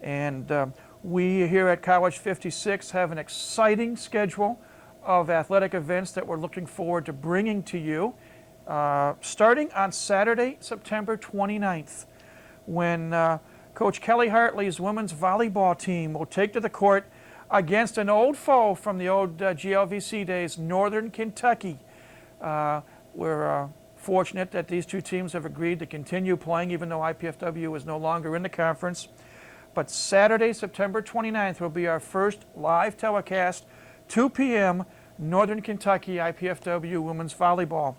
And we here at College 56 have an exciting schedule of athletic events that we're looking forward to bringing to you, starting on Saturday, September 29th, when Coach Kelly Hartley's women's volleyball team will take to the court against an old foe from the old GLVC days, Northern Kentucky. We're fortunate that these two teams have agreed to continue playing even though IPFW is no longer in the conference. But Saturday, September 29th will be our first live telecast, 2 p.m., Northern Kentucky IPFW women's volleyball.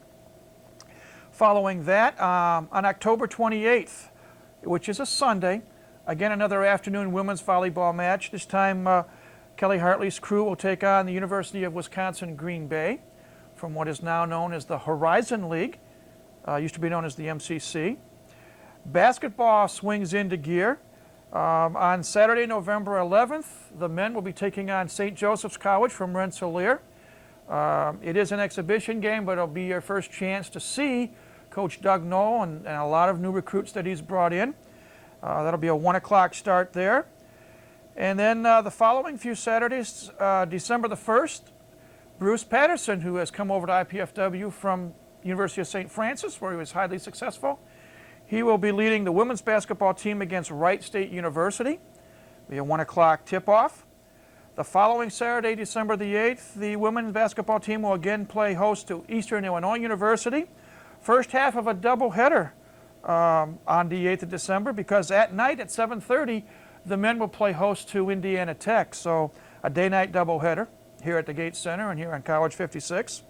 Following that, on October 28th, which is a Sunday, again another afternoon women's volleyball match. This time Kelly Hartley's crew will take on the University of Wisconsin-Green Bay from what is now known as the Horizon League, used to be known as the MCC. Basketball swings into gear. On Saturday, November 11th, the men will be taking on St. Joseph's College from Rensselaer. It is an exhibition game, but it'll be your first chance to see Coach Doug Knoll and a lot of new recruits that he's brought in. That'll be a 1 o'clock start there. And then the following few Saturdays, December the 1st, Bruce Patterson, who has come over to IPFW from University of St. Francis, where he was highly successful, he will be leading the women's basketball team against Wright State University. It'll be a 1 o'clock tip-off. The following Saturday, December the 8th, the women's basketball team will again play host to Eastern Illinois University. First half of a doubleheader on the 8th of December, because at night at 7:30, the men will play host to Indiana Tech. So a day-night doubleheader here at the Gates Center and here on College 56.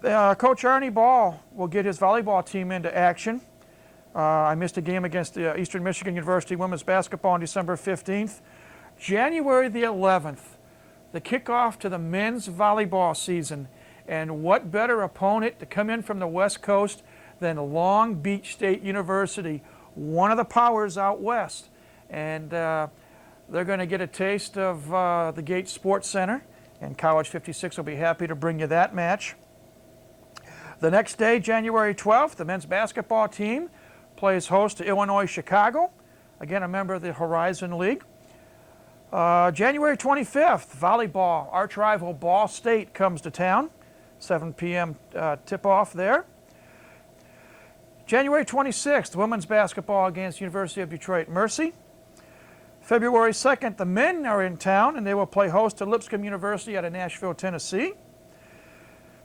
Coach Arnie Ball will get his volleyball team into action. I missed a game against Eastern Michigan University women's basketball on December 15th. January the 11th, the kickoff to the men's volleyball season. And what better opponent to come in from the West Coast than Long Beach State University, one of the powers out west. And they're going to get a taste of the Gates Sports Center, and College 56 will be happy to bring you that match. The next day, January 12th, the men's basketball team plays host to Illinois Chicago, again a member of the Horizon League. January 25th, volleyball, arch rival Ball State comes to town, 7 p.m. tip-off there. January 26th, women's basketball against University of Detroit Mercy. February 2nd, the men are in town, and they will play host to Lipscomb University out of Nashville, Tennessee.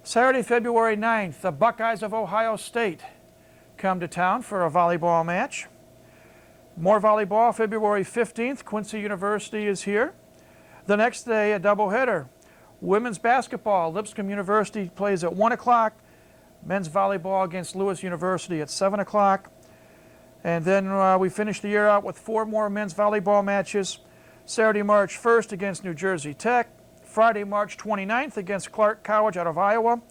Saturday, February 9th, the Buckeyes of Ohio State come to town for a volleyball match. More volleyball, February 15th, Quincy University is here. The next day, a doubleheader. Women's basketball, Lipscomb University plays at 1 o'clock. Men's volleyball against Lewis University at 7 o'clock. And then we finish the year out with 4 more men's volleyball matches. Saturday, March 1st against New Jersey Tech. Friday, March 29th against Clark College out of Iowa.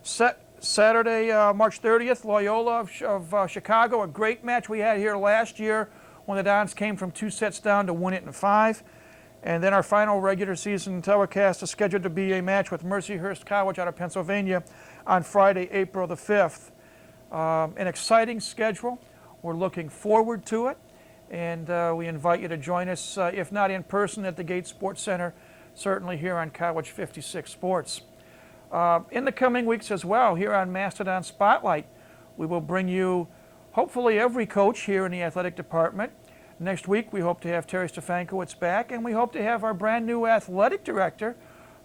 Saturday, March 30th, Loyola of Chicago, a great match we had here last year when the Dons came from 2 sets down to win it in 5. And then our final regular season telecast is scheduled to be a match with Mercyhurst College out of Pennsylvania on Friday, April the 5th. An exciting schedule. We're looking forward to it, and we invite you to join us, if not in person at the Gates Sports Center, certainly here on College 56 Sports. In the coming weeks as well, here on Mastodon Spotlight, we will bring you hopefully every coach here in the athletic department. Next week, we hope to have Terry Stefankowitz back, and we hope to have our brand new athletic director,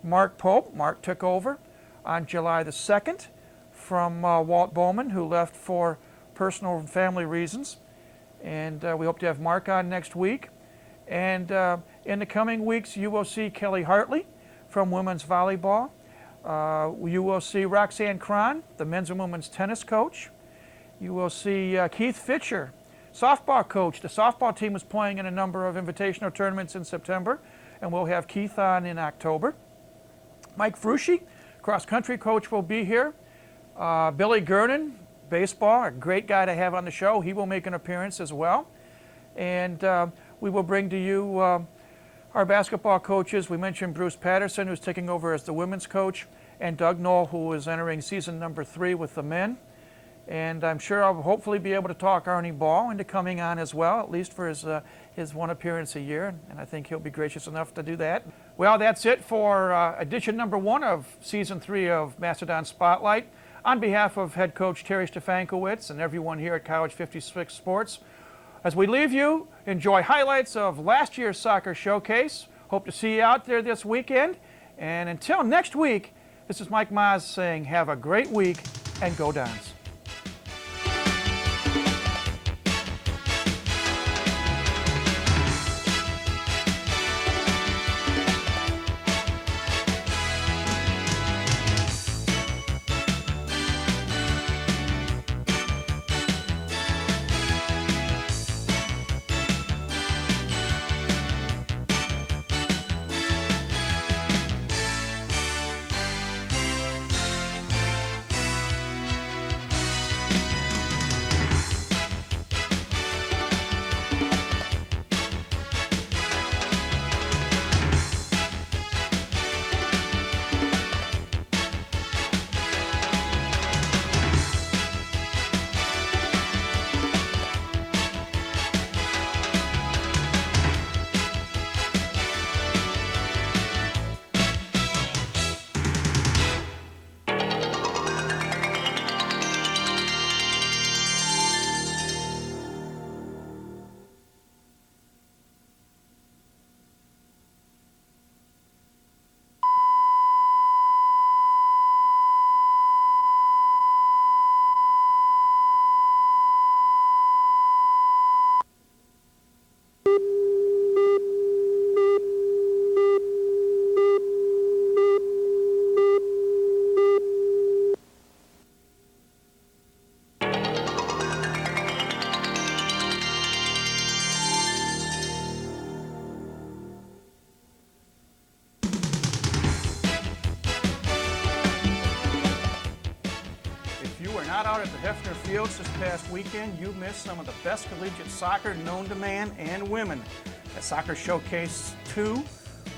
Mark Pope. Mark took over on July the 2nd from Walt Bowman, who left for personal and family reasons. And we hope to have Mark on next week. And in the coming weeks, you will see Kelly Hartley from women's volleyball. You will see Roxanne Cron, the men's and women's tennis coach. You will see Keith Fitcher, softball coach. The softball team is playing in a number of invitational tournaments in September, and we'll have Keith on in October. Mike Frusci, cross-country coach, will be here. Billy Gernon, baseball, a great guy to have on the show. He will make an appearance as well. And we will bring to you our basketball coaches. We mentioned Bruce Patterson, who's taking over as the women's coach, and Doug Knoll, who is entering season number 3 with the men. And I'm sure I'll hopefully be able to talk Arnie Ball into coming on as well, at least for his one appearance a year, and I think he'll be gracious enough to do that. Well, that's it for edition number 1 of season 3 of Mastodon Spotlight. On behalf of head coach Terry Stefankowitz and everyone here at College 56 Sports, as we leave you, enjoy highlights of last year's soccer showcase. Hope to see you out there this weekend. And until next week, this is Mike Maas saying have a great week and go Dons. not out at the Hefner Fields this past weekend, you missed some of the best collegiate soccer known to man and women. At Soccer Showcase 2,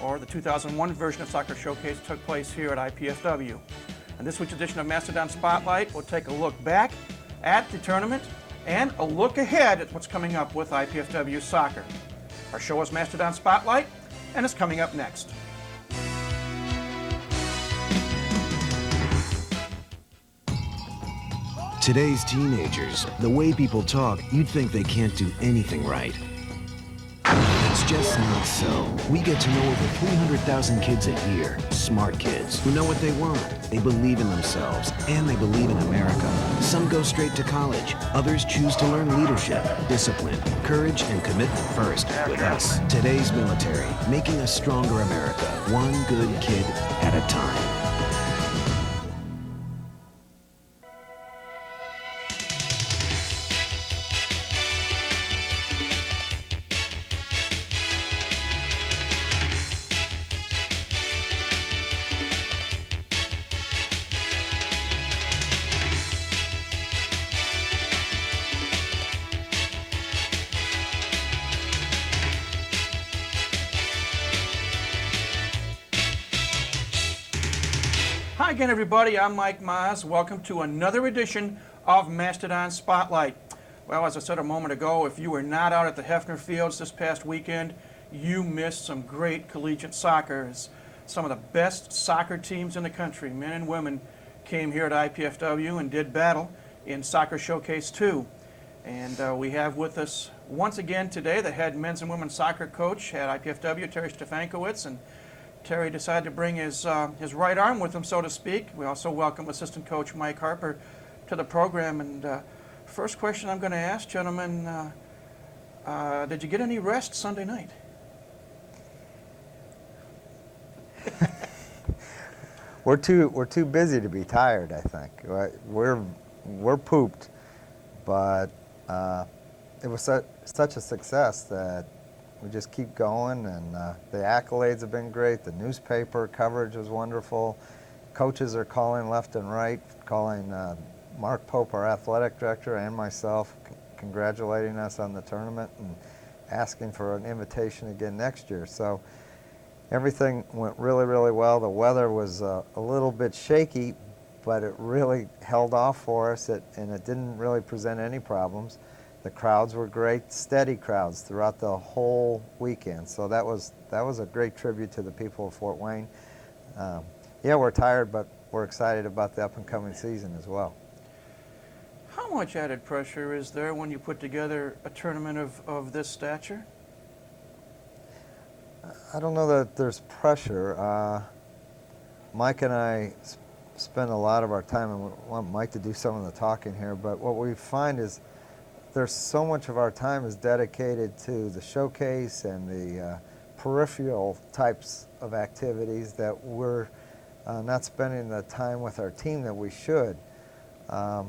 or the 2001 version of Soccer Showcase, took place here at IPFW. And this week's edition of Mastodon Spotlight will take a look back at the tournament and a look ahead at what's coming up with IPFW soccer. Our show is Mastodon Spotlight, and it's coming up next. Today's teenagers, the way people talk, you'd think they can't do anything right. It's just not so. We get to know over 300,000 kids a year, smart kids who know what they want. They believe in themselves, and they believe in America. Some go straight to college. Others choose to learn leadership, discipline, courage, and commitment first with us. Today's military, making a stronger America, one good kid at a time. Hi again, everybody. I'm Mike Maz. Welcome to another edition of Mastodon Spotlight. Well, as I said a moment ago, if you were not out at the Hefner Fields this past weekend, you missed some great collegiate soccer. Some of the best soccer teams in the country, men and women, came here at IPFW and did battle in Soccer Showcase 2. And we have with us once again today the head men's and women's soccer coach at IPFW, Terry Stefankowitz. And Terry decided to bring his right arm with him, so to speak. We also welcome assistant coach Mike Harper to the program. And first question I'm going to ask, gentlemen, did you get any rest Sunday night? We're too busy to be tired, I think. We're pooped, but it was such a success that we just keep going, and the accolades have been great. The newspaper coverage was wonderful. Coaches are calling left and right, calling Mark Pope, our athletic director, and myself, congratulating us on the tournament and asking for an invitation again next year. So everything went really, really well. The weather was a little bit shaky, but it really held off for us, and it didn't really present any problems. The crowds were great, steady crowds throughout the whole weekend. So that was a great tribute to the people of Fort Wayne. Yeah, we're tired, but we're excited about the up-and-coming season as well. How much added pressure is there when you put together a tournament of this stature? I don't know that there's pressure. Mike and I spend a lot of our time, and we want Mike to do some of the talking here, but what we find is there's so much of our time is dedicated to the showcase and the peripheral types of activities that we're not spending the time with our team that we should. I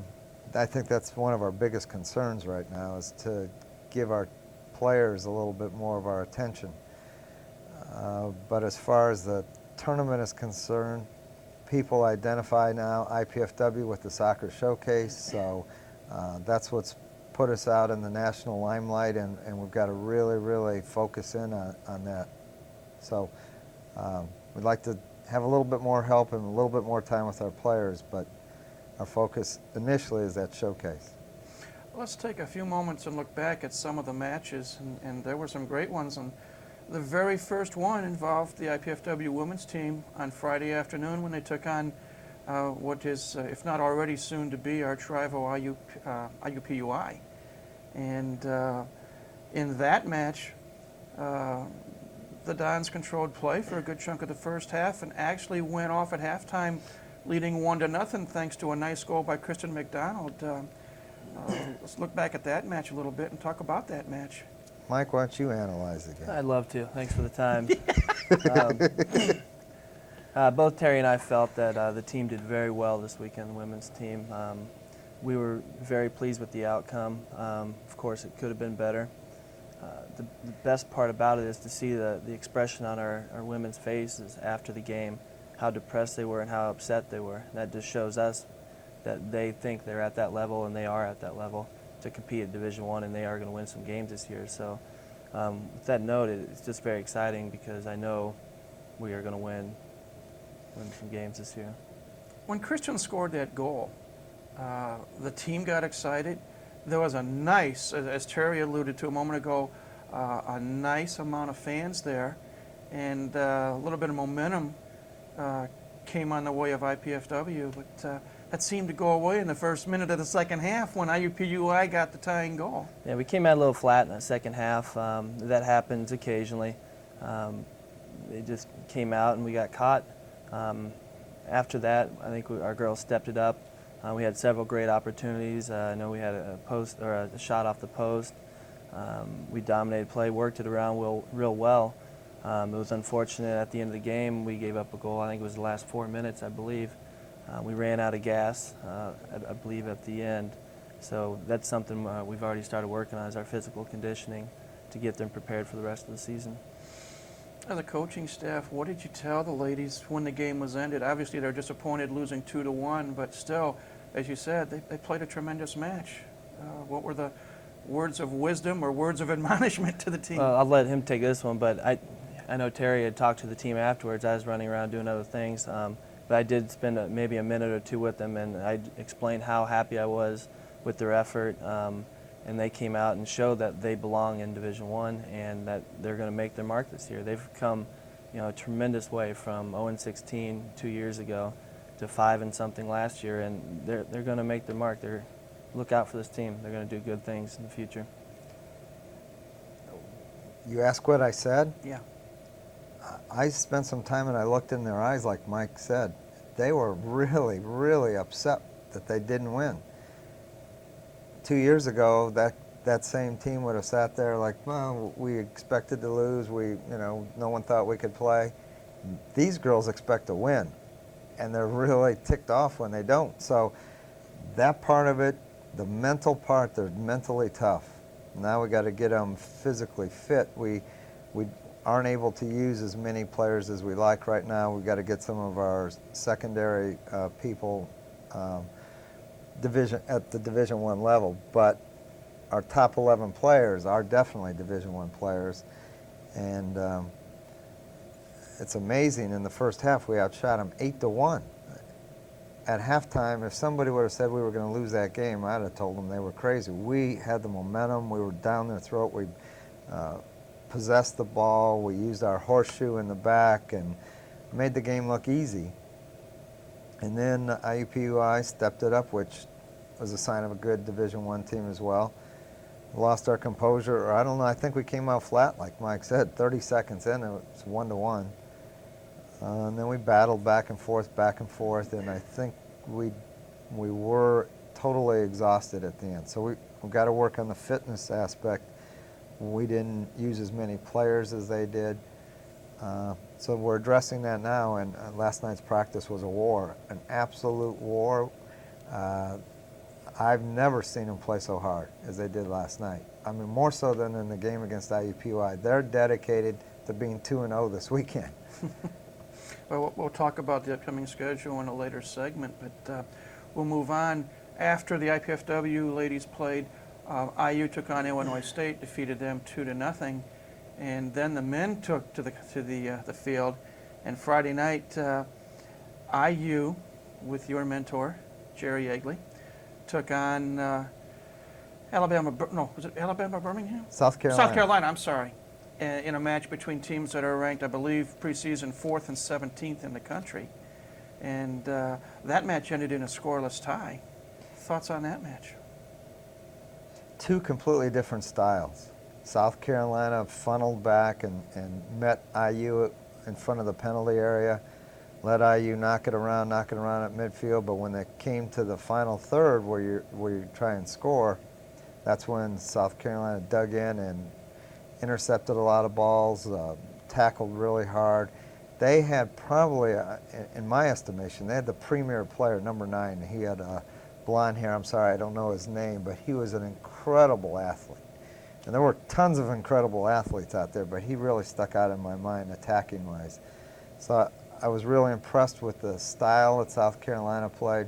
think that's one of our biggest concerns right now, is to give our players a little bit more of our attention. But as far as the tournament is concerned, people identify now IPFW with the Soccer Showcase, so that's what's put us out in the national limelight, and we've got to really, really focus in on that. So we'd like to have a little bit more help and a little bit more time with our players, but our focus initially is that showcase. Let's take a few moments and look back at some of the matches, and there were some great ones. And the very first one involved the IPFW women's team on Friday afternoon when they took on what is, if not already soon to be, arch rival IUPUI. And in that match, the Dons controlled play for a good chunk of the first half and actually went off at halftime leading 1-0 thanks to a nice goal by Kristen McDonald. Let's look back at that match a little bit and talk about that match. Mike, why don't you analyze again? I'd love to. Thanks for the time. Both Terry and I felt that the team did very well this weekend, the women's team. We were very pleased with the outcome. Of course, it could have been better. The best part about it is to see the expression on our women's faces after the game, how depressed they were and how upset they were. That just shows us that they think they're at that level, and they are at that level to compete at Division I, and they are going to win some games this year. So with that note, it's just very exciting because I know we are going to win some games this year. When Christian scored that goal, the team got excited. There was a nice, as Terry alluded to a moment ago, a nice amount of fans there, and a little bit of momentum came on the way of IPFW, but that seemed to go away in the first minute of the second half when IUPUI got the tying goal. Yeah, we came out a little flat in the second half. That happens occasionally. It just came out and we got caught. After that, I think our girls stepped it up. We had several great opportunities. I know we had a post or a shot off the post. We dominated play, worked it around real well. It was unfortunate at the end of the game we gave up a goal. I think it was the last 4 minutes, I believe. We ran out of gas, I believe, at the end. So that's something we've already started working on, is our physical conditioning to get them prepared for the rest of the season. As a coaching staff, what did you tell the ladies when the game was ended? Obviously, they're disappointed losing 2-1, but still, as you said, they played a tremendous match. What were the words of wisdom or words of admonishment to the team? I'll let him take this one, but I know Terry had talked to the team afterwards. I was running around doing other things, but I did spend maybe a minute or two with them, and I explained how happy I was with their effort. And they came out and showed that they belong in Division I and that they're going to make their mark this year. They've come, a tremendous way from 0-16 2 years ago to 5-something last year, and they're going to make their mark. Look out for this team. They're going to do good things in the future. You ask what I said? Yeah. I spent some time and I looked in their eyes, like Mike said. They were really, really upset that they didn't win. 2 years ago, that same team would have sat there like, well, we expected to lose. No one thought we could play. These girls expect to win, and they're really ticked off when they don't. So that part of it, the mental part, they're mentally tough. Now we got to get them physically fit. We aren't able to use as many players as we like right now. We've got to get some of our secondary people at the Division I level, but our top 11 players are definitely Division I players, and it's amazing. In the first half, we outshot them 8-1. At halftime, if somebody would have said we were going to lose that game, I'd have told them they were crazy. We had the momentum. We were down their throat. We possessed the ball. We used our horseshoe in the back and made the game look easy. And then IUPUI stepped it up, which was a sign of a good Division I team as well. Lost our composure, or I don't know, I think we came out flat, like Mike said. 30 seconds in, it was 1-1. And then we battled back and forth, and I think we were totally exhausted at the end. So we've got to work on the fitness aspect. We didn't use as many players as they did. So we're addressing that now, and last night's practice was a war, an absolute war. I've never seen them play so hard as they did last night. I mean, more so than in the game against IUPUI. They're dedicated to being 2-0 this weekend. Well, we'll talk about the upcoming schedule in a later segment, but we'll move on. After the IPFW ladies played, IU took on Illinois State, defeated them 2-0, and then the men took to the field. And Friday night, IU, with your mentor, Jerry Yeagley, took on was it Alabama, Birmingham? South Carolina. South Carolina, I'm sorry. In a match between teams that are ranked, I believe, preseason 4th and 17th in the country. And that match ended in a scoreless tie. Thoughts on that match? Two completely different styles. South Carolina funneled back and met IU in front of the penalty area, let IU knock it around at midfield, but when they came to the final third where you try and score, that's when South Carolina dug in and intercepted a lot of balls, tackled really hard. They had probably, in my estimation, they had the premier player, number 9. He had blonde hair. I'm sorry, I don't know his name, but he was an incredible athlete. And there were tons of incredible athletes out there, but he really stuck out in my mind attacking-wise. So I was really impressed with the style that South Carolina played.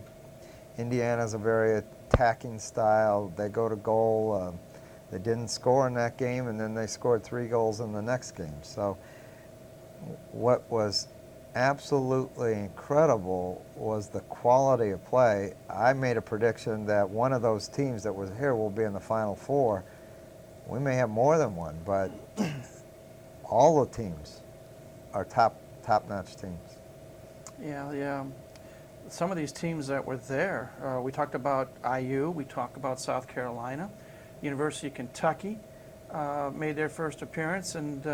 Indiana's a very attacking style. They go to goal. They didn't score in that game, and then they scored 3 goals in the next game. So what was absolutely incredible was the quality of play. I made a prediction that one of those teams that was here will be in the Final Four. We may have more than one, but all the teams are top-notch teams. Yeah, some of these teams that were there, we talked about IU, we talked about South Carolina, University of Kentucky made their first appearance, and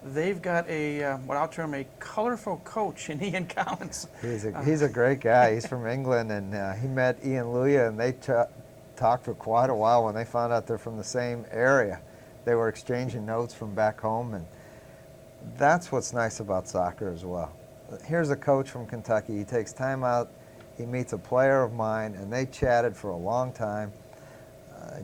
they've got a, what I'll term a colorful coach in Ian Collins. He's a great guy. He's from England, and he met Ian Luya, and they talked for quite a while when they found out they're from the same area. They were exchanging notes from back home, and that's what's nice about soccer as well. Here's a coach from Kentucky. He takes time out. He meets a player of mine, and they chatted for a long time.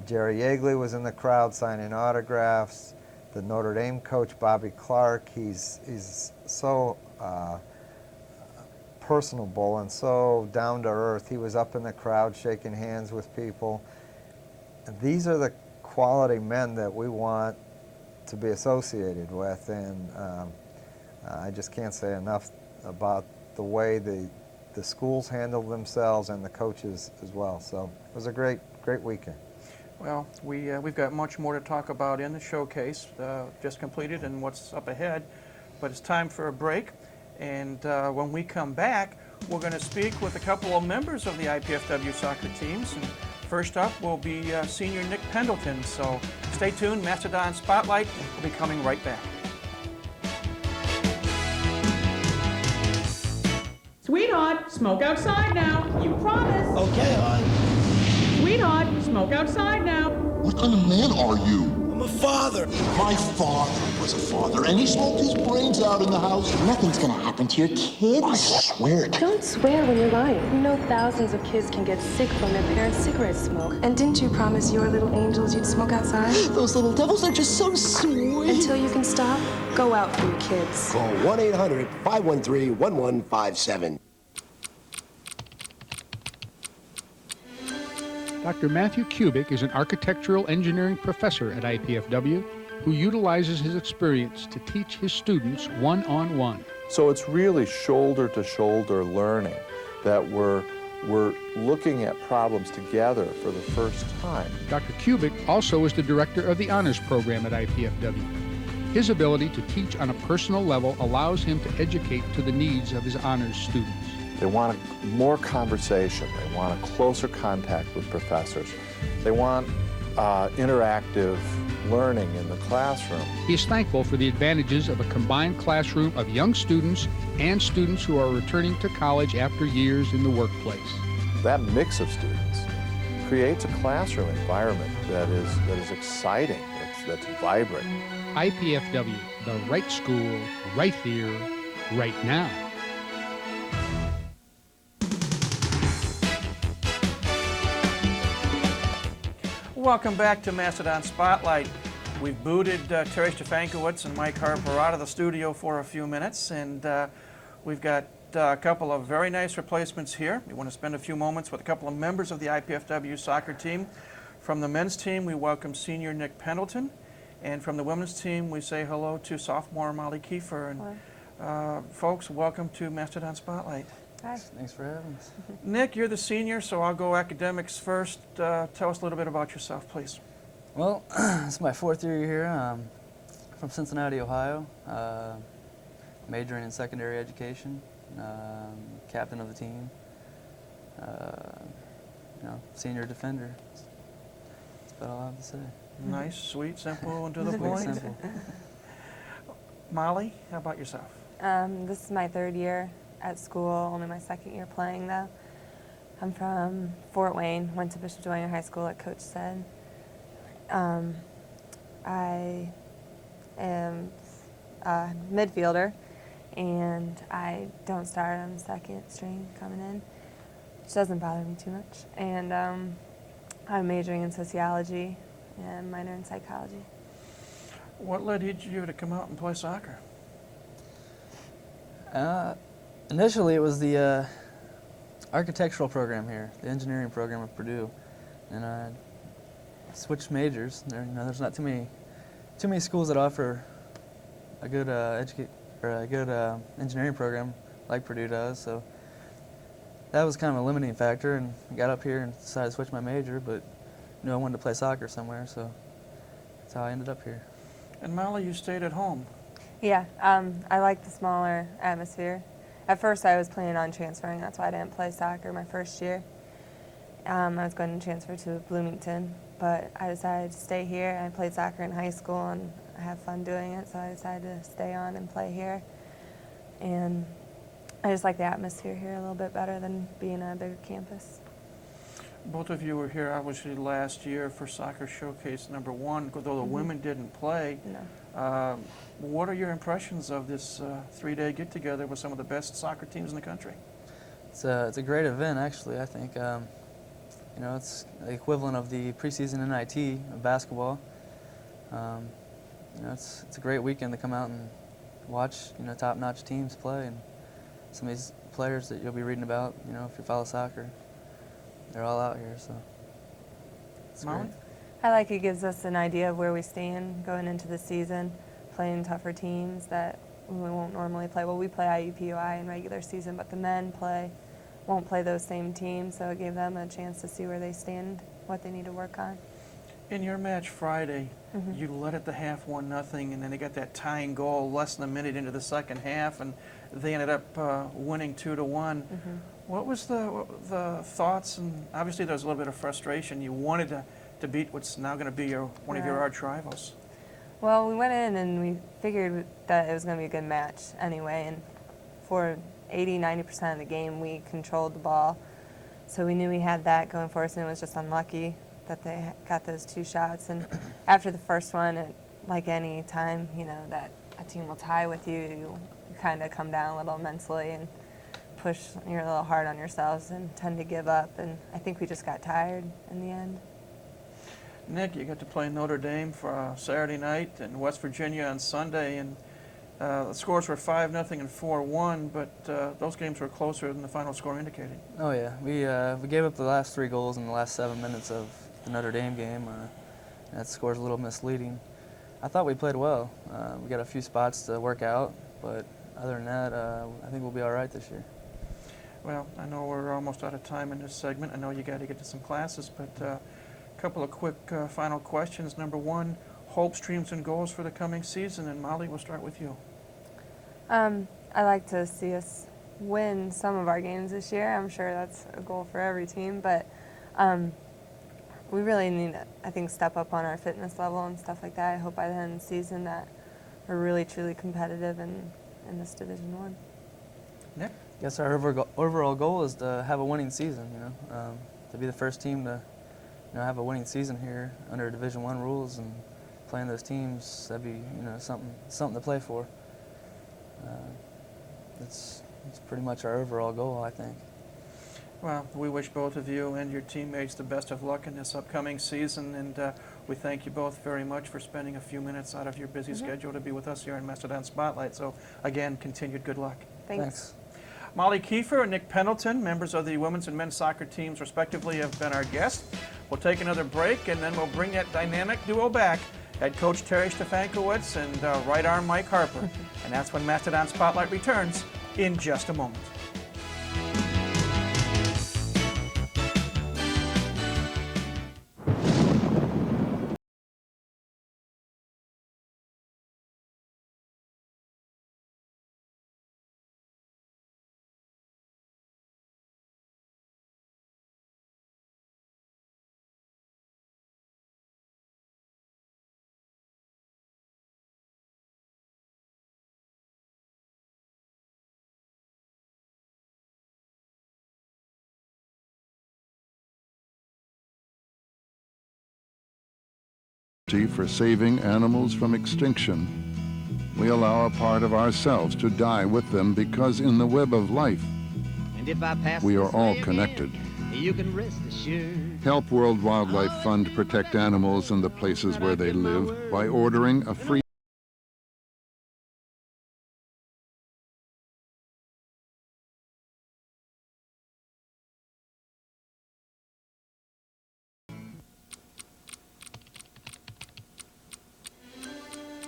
Jerry Yeagley was in the crowd signing autographs. The Notre Dame coach, Bobby Clark, he's so personable and so down to earth. He was up in the crowd shaking hands with people. These are the quality men that we want to be associated with, and I just can't say enough about the way the schools handled themselves and the coaches as well. So it was a great weekend. Well, we've got much more to talk about in the showcase, just completed and what's up ahead, but it's time for a break, and when we come back, we're going to speak with a couple of members of the IPFW soccer teams, and first up will be senior Nick Pendleton, so stay tuned. Mastodon Spotlight will be coming right back. Sweetheart, smoke outside now. You promised. Okay, hon. Sweetheart, smoke outside now. What kind of man are you? I'm a father. My father was a father, and he smoked his brains out in the house. Nothing's gonna happen to your kids. I swear. Don't swear when you're lying. You know thousands of kids can get sick from their parents' cigarette smoke. And didn't you promise your little angels you'd smoke outside? Those little devils are just so sweet. Until you can stop, go out for your kids. Call 1-800-513-1157. Dr. Matthew Kubik is an architectural engineering professor at IPFW who utilizes his experience to teach his students one-on-one. So it's really shoulder-to-shoulder learning that we're looking at problems together for the first time. Dr. Kubik also is the director of the honors program at IPFW. His ability to teach on a personal level allows him to educate to the needs of his honors students. They want more conversation. They want a closer contact with professors. They want interactive learning in the classroom. He is thankful for the advantages of a combined classroom of young students and students who are returning to college after years in the workplace. That mix of students creates a classroom environment that is exciting, that's vibrant. IPFW, the right school, right here, right now. Welcome back to Mastodon Spotlight. We've booted Terry Stefankowitz and Mike Harper out of the studio for a few minutes, and we've got a couple of very nice replacements here. We want to spend a few moments with a couple of members of the IPFW soccer team. From the men's team, we welcome senior Nick Pendleton, and from the women's team, we say hello to sophomore Molly Kiefer. And folks, welcome to Mastodon Spotlight. Hi. Thanks for having us. Nick, you're the senior, so I'll go academics first. Tell us a little bit about yourself, please. Well, it's my 4th year here. From Cincinnati, Ohio. Majoring in secondary education. Captain of the team. Senior defender. That's about all I have to say. Nice, sweet, simple, and to the Very point. simple. Molly, how about yourself? This is my 3rd year at school, only my 2nd year playing though. I'm from Fort Wayne, went to Bishop Dwyer High School like Coach said. I am a midfielder and I don't start, I'm 2nd string coming in, which doesn't bother me too much. And I'm majoring in sociology and minor in psychology. What led you to come out and play soccer? Initially, it was the architectural program here, the engineering program at Purdue, and I switched majors. There's not too many schools that offer a good engineering program like Purdue does. So that was kind of a limiting factor, and I got up here and decided to switch my major. But I wanted to play soccer somewhere, so that's how I ended up here. And Molly, you stayed at home. Yeah, I like the smaller atmosphere. At first I was planning on transferring, that's why I didn't play soccer my first year. I was going to transfer to Bloomington, but I decided to stay here. I played soccer in high school and I have fun doing it, so I decided to stay on and play here. And I just like the atmosphere here a little bit better than being on a bigger campus. Both of you were here obviously last year for Soccer Showcase #1, though the women didn't play. No. What are your impressions of this 3-day get-together with some of the best soccer teams in the country? It's a great event, actually. I think it's the equivalent of the preseason NIT of basketball. It's a great weekend to come out and watch top-notch teams play, and some of these players that you'll be reading about. If you follow soccer, they're all out here. So it's great. I like it gives us an idea of where we stand going into the season, playing tougher teams that we won't normally play. Well, we play IUPUI in regular season, but the men won't play those same teams, so it gave them a chance to see where they stand, what they need to work on. In your match Friday, you led at the half 1-0, and then they got that tying goal less than a minute into the second half, and they ended up winning 2-1. What was the thoughts? And obviously there was a little bit of frustration. You wanted to beat what's now going to be one of your arch rivals. Well, we went in and we figured that it was going to be a good match anyway, and for 80–90% of the game we controlled the ball, so we knew we had that going for us, and it was just unlucky that they got those 2 shots. And after the first one, like any time that a team will tie with you, you kind of come down a little mentally and push. You're a little hard on yourselves and tend to give up, and I think we just got tired in the end. Nick, you got to play Notre Dame for Saturday night and West Virginia on Sunday, and the scores were 5-0 and 4-1, but those games were closer than the final score indicated. Oh yeah, we gave up the last 3 goals in the last 7 minutes of the Notre Dame game. That score's a little misleading. I thought we played well. We got a few spots to work out, but other than that, I think we'll be all right this year. Well, I know we're almost out of time in this segment. I know you got to get to some classes, but a couple of quick final questions. #1, hopes, dreams, and goals for the coming season. And Molly, we'll start with you. I like to see us win some of our games this year. I'm sure that's a goal for every team, but we really need to, I think, step up on our fitness level and stuff like that. I hope by the end of the season that we're really, truly competitive in this Division I. Nick? Yes, our overall goal is to have a winning season, to be the first team to have a winning season here under Division I rules, and playing those teams, that'd be something to play for. It's pretty much our overall goal, I think. Well, we wish both of you and your teammates the best of luck in this upcoming season, and we thank you both very much for spending a few minutes out of your busy schedule to be with us here in Mastodon Spotlight. So again, continued good luck. Thanks. Molly Kiefer and Nick Pendleton, members of the women's and men's soccer teams respectively, have been our guests. We'll take another break, and then we'll bring that dynamic duo back. Head coach Terry Stefankowitz and right arm Mike Harper. And that's when Mastodon Spotlight returns in just a moment. For saving animals from extinction. We allow a part of ourselves to die with them because in the web of life, And if I pass we are this all way connected. again, you can rest assured. Help World Wildlife Fund protect animals and the places where they live by ordering a free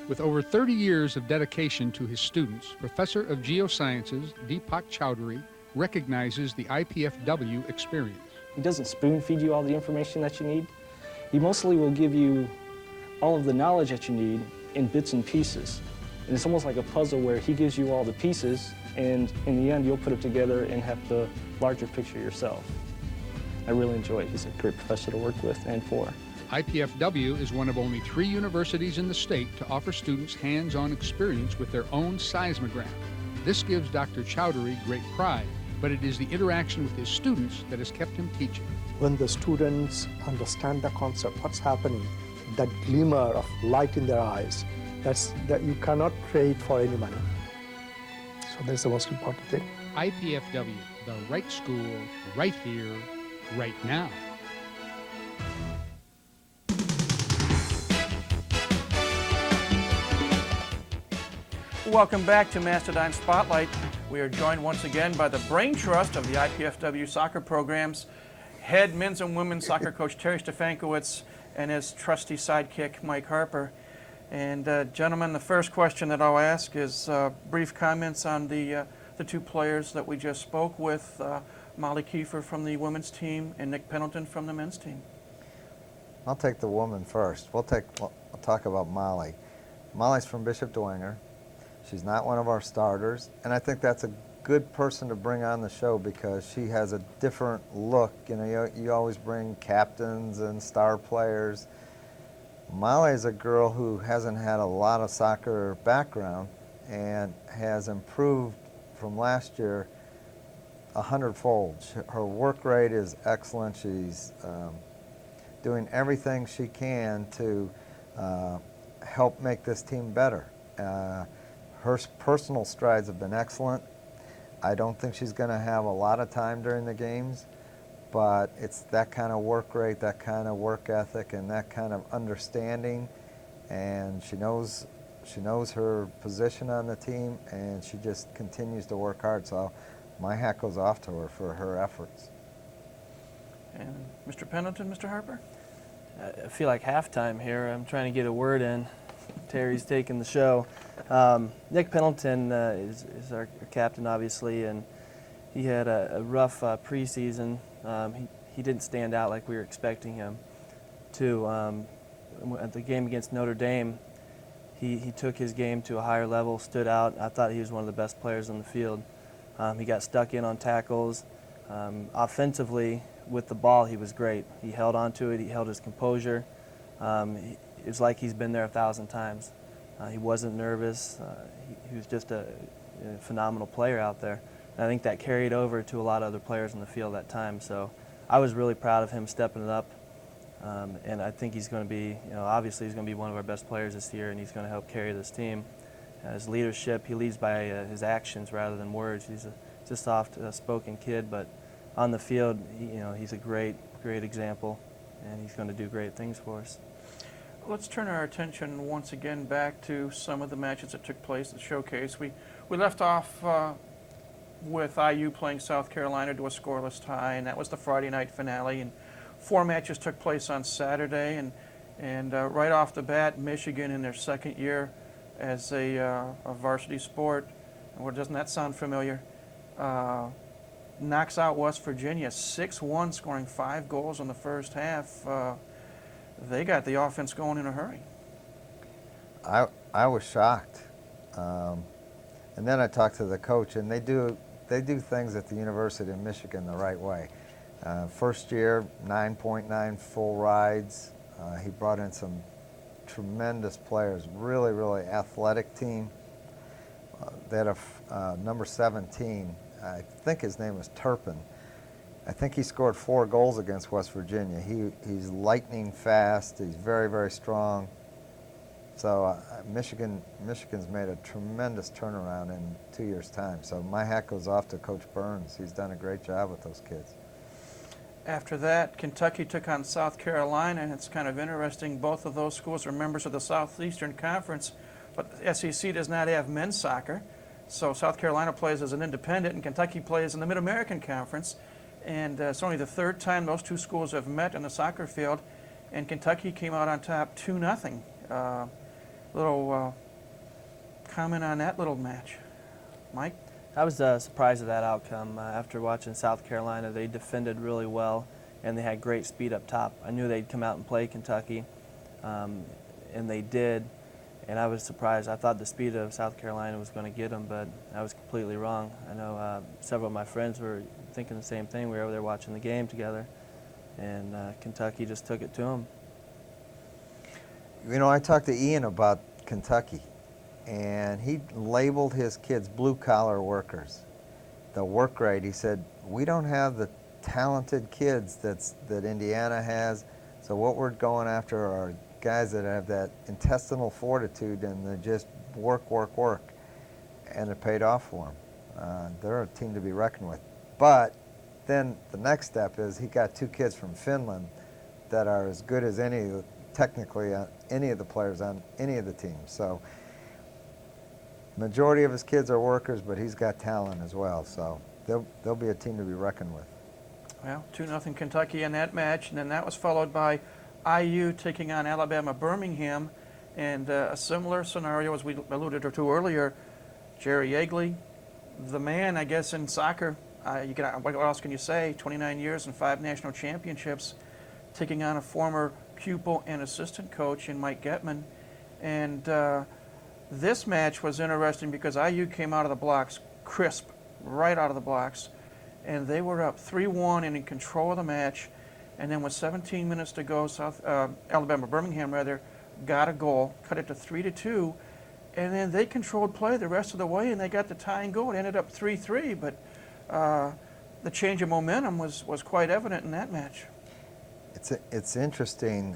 With over 30 years of dedication to his students, Professor of Geosciences Deepak Chowdhury recognizes the IPFW experience. He doesn't spoon feed you all the information that you need. He mostly will give you all of the knowledge that you need in bits and pieces. And it's almost like a puzzle where he gives you all the pieces, and in the end you'll put it together and have the larger picture yourself. I really enjoy it. He's a great professor to work with and for. IPFW is one of only 3 universities in the state to offer students hands-on experience with their own seismograph. This gives Dr. Chowdhury great pride, but it is the interaction with his students that has kept him teaching. When the students understand the concept, what's happening, that glimmer of light in their eyes, that you cannot trade for any money. So that's the most important thing. IPFW, the right school, right here, right now. Welcome back to Mastodon Spotlight. We are joined once again by the brain trust of the IPFW soccer programs, head men's and women's soccer coach Terry Stefankowitz and his trusty sidekick Mike Harper. And gentlemen, the first question that I'll ask is brief comments on the 2 players that we just spoke with, Molly Kiefer from the women's team and Nick Pendleton from the men's team. I'll take the woman first. I'll talk about Molly. Molly's from Bishop Dwenger. She's not one of our starters, and I think that's a good person to bring on the show because she has a different look. You know, you always bring captains and star players. Molly is a girl who hasn't had a lot of soccer background and has improved from last year 100-fold. Her work rate is excellent. She's doing everything she can to help make this team better. Her personal strides have been excellent. I don't think she's going to have a lot of time during the games, but it's that kind of work rate, that kind of work ethic, and that kind of understanding. And she knows her position on the team, and she just continues to work hard. So my hat goes off to her for her efforts. And Mr. Pendleton, Mr. Harper? I feel like halftime here. I'm trying to get a word in. Terry's taking the show. Nick Pendleton is our captain, obviously, and he had a rough preseason. He didn't stand out like we were expecting him to. At the game against Notre Dame, he took his game to a higher level, stood out. I thought he was one of the best players on the field. He got stuck in on tackles. Offensively, with the ball, he was great. He held on to it. He held his composure. It was like he's been there 1,000 times. He wasn't nervous. He was just a phenomenal player out there. And I think that carried over to a lot of other players in the field that time. So I was really proud of him stepping it up. And I think he's going to be, obviously he's going to be one of our best players this year, and he's going to help carry this team. His leadership, he leads by his actions rather than words. He's a soft-spoken kid, but on the field, he's a great example, and he's going to do great things for us. Let's turn our attention once again back to some of the matches that took place at the showcase. We left off with IU playing South Carolina to a scoreless tie, and that was the Friday night finale. And 4 matches took place on Saturday, and right off the bat, Michigan in their second year as a varsity sport, well, doesn't that sound familiar? Knocks out West Virginia 6-1, scoring 5 goals in the first half. They got the offense going in a hurry. I was shocked, and then I talked to the coach, and they do things at the University of Michigan the right way. First year, 9.9 full rides. He brought in some tremendous players, really athletic team. They had a number 17. I think his name was Turpin. I think he scored 4 goals against West Virginia. He's lightning fast. He's very strong. So Michigan's made a tremendous turnaround in 2 years' time. So my hat goes off to Coach Burns. He's done a great job with those kids. After that, Kentucky took on South Carolina, and it's kind of interesting. Both of those schools are members of the Southeastern Conference, but the SEC does not have men's soccer. So South Carolina plays as an independent, and Kentucky plays in the Mid-American Conference. And it's only the 3rd time those 2 schools have met in the soccer field, and Kentucky came out on top 2-0. little comment on that little match. Mike? I was surprised at that outcome. After watching South Carolina, they defended really well, and they had great speed up top. I knew they'd come out and play Kentucky, and they did, and I was surprised. I thought the speed of South Carolina was going to get them, but I was completely wrong. I know several of my friends were thinking the same thing. We were over there watching the game together, and Kentucky just took it to them. You know, I talked to Ian about Kentucky, and he labeled his kids blue-collar workers. The work rate, he said, we don't have the talented kids that Indiana has, so what we're going after are guys that have that intestinal fortitude and they just work, work, work, and it paid off for them. They're a team to be reckoned with. But then the next step is he got 2 kids from Finland that are as good as technically any of the players on any of the teams. So majority of his kids are workers, but he's got talent as well. So they'll be a team to be reckoned with. Well, 2-0 Kentucky in that match, and then that was followed by IU taking on Alabama Birmingham, and a similar scenario as we alluded to earlier. Jerry Yeagley, the man, I guess, in soccer. What else can you say? 29 years and 5 national championships, taking on a former pupil and assistant coach in Mike Getman. And this match was interesting because IU came out of the blocks crisp, right out of the blocks, and they were up 3-1 and in control of the match. And then with 17 minutes to go, Alabama Birmingham got a goal, cut it to 3-2, and then they controlled play the rest of the way, and they got the tying goal. It ended up 3-3, but the change of momentum was quite evident in that match. It's interesting.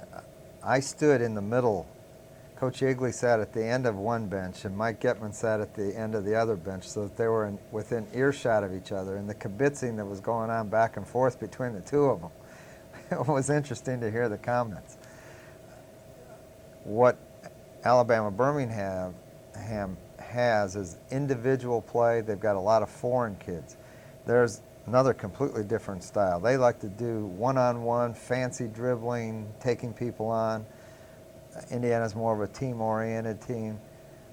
I stood in the middle. Coach Yeagley sat at the end of one bench, and Mike Getman sat at the end of the other bench, so that they were within earshot of each other, and the kibitzing that was going on back and forth between the two of them. It was interesting to hear the comments. What Alabama Birmingham has is individual play. They've got a lot of foreign kids. There's another completely different style. They like to do one-on-one, fancy dribbling, taking people on. Indiana's more of a team-oriented team.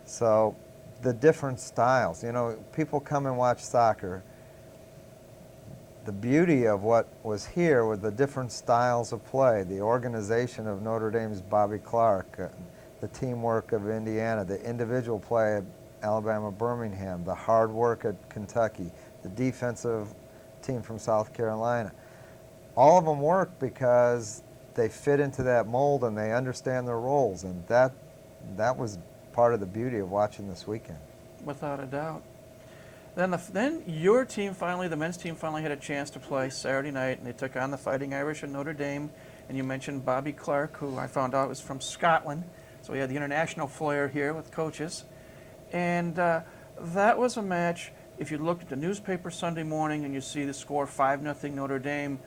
So the different styles, you know, people come and watch soccer. The beauty of what was here were the different styles of play, the organization of Notre Dame's Bobby Clark, the teamwork of Indiana, the individual play at Alabama Birmingham, the hard work at Kentucky, the defensive team from South Carolina. All of them work because they fit into that mold and they understand their roles, and that was part of the beauty of watching this weekend. Without a doubt. Then your team finally, the men's team finally had a chance to play Saturday night, and they took on the Fighting Irish of Notre Dame. And you mentioned Bobby Clark, who I found out was from Scotland, so he had the international flair here with coaches. And that was a match. If you looked at the newspaper Sunday morning and you see the score 5-0 Notre Dame,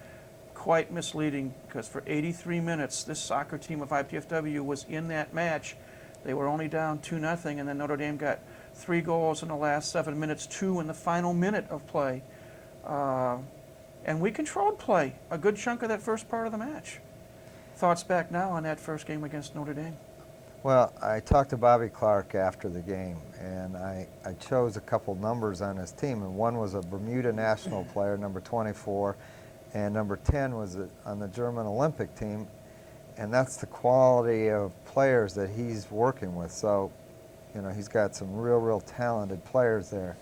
quite misleading, because for 83 minutes this soccer team of IPFW was in that match. They were only down 2-0, and then Notre Dame got 3 goals in the last 7 minutes, 2 in the final minute of play. And we controlled play a good chunk of that first part of the match. Thoughts back now on that first game against Notre Dame? Well, I talked to Bobby Clark after the game, and I chose a couple numbers on his team, and one was a Bermuda national player, number 24, and number 10 was on the German Olympic team, and that's the quality of players that he's working with. So, you know, he's got some real talented players there.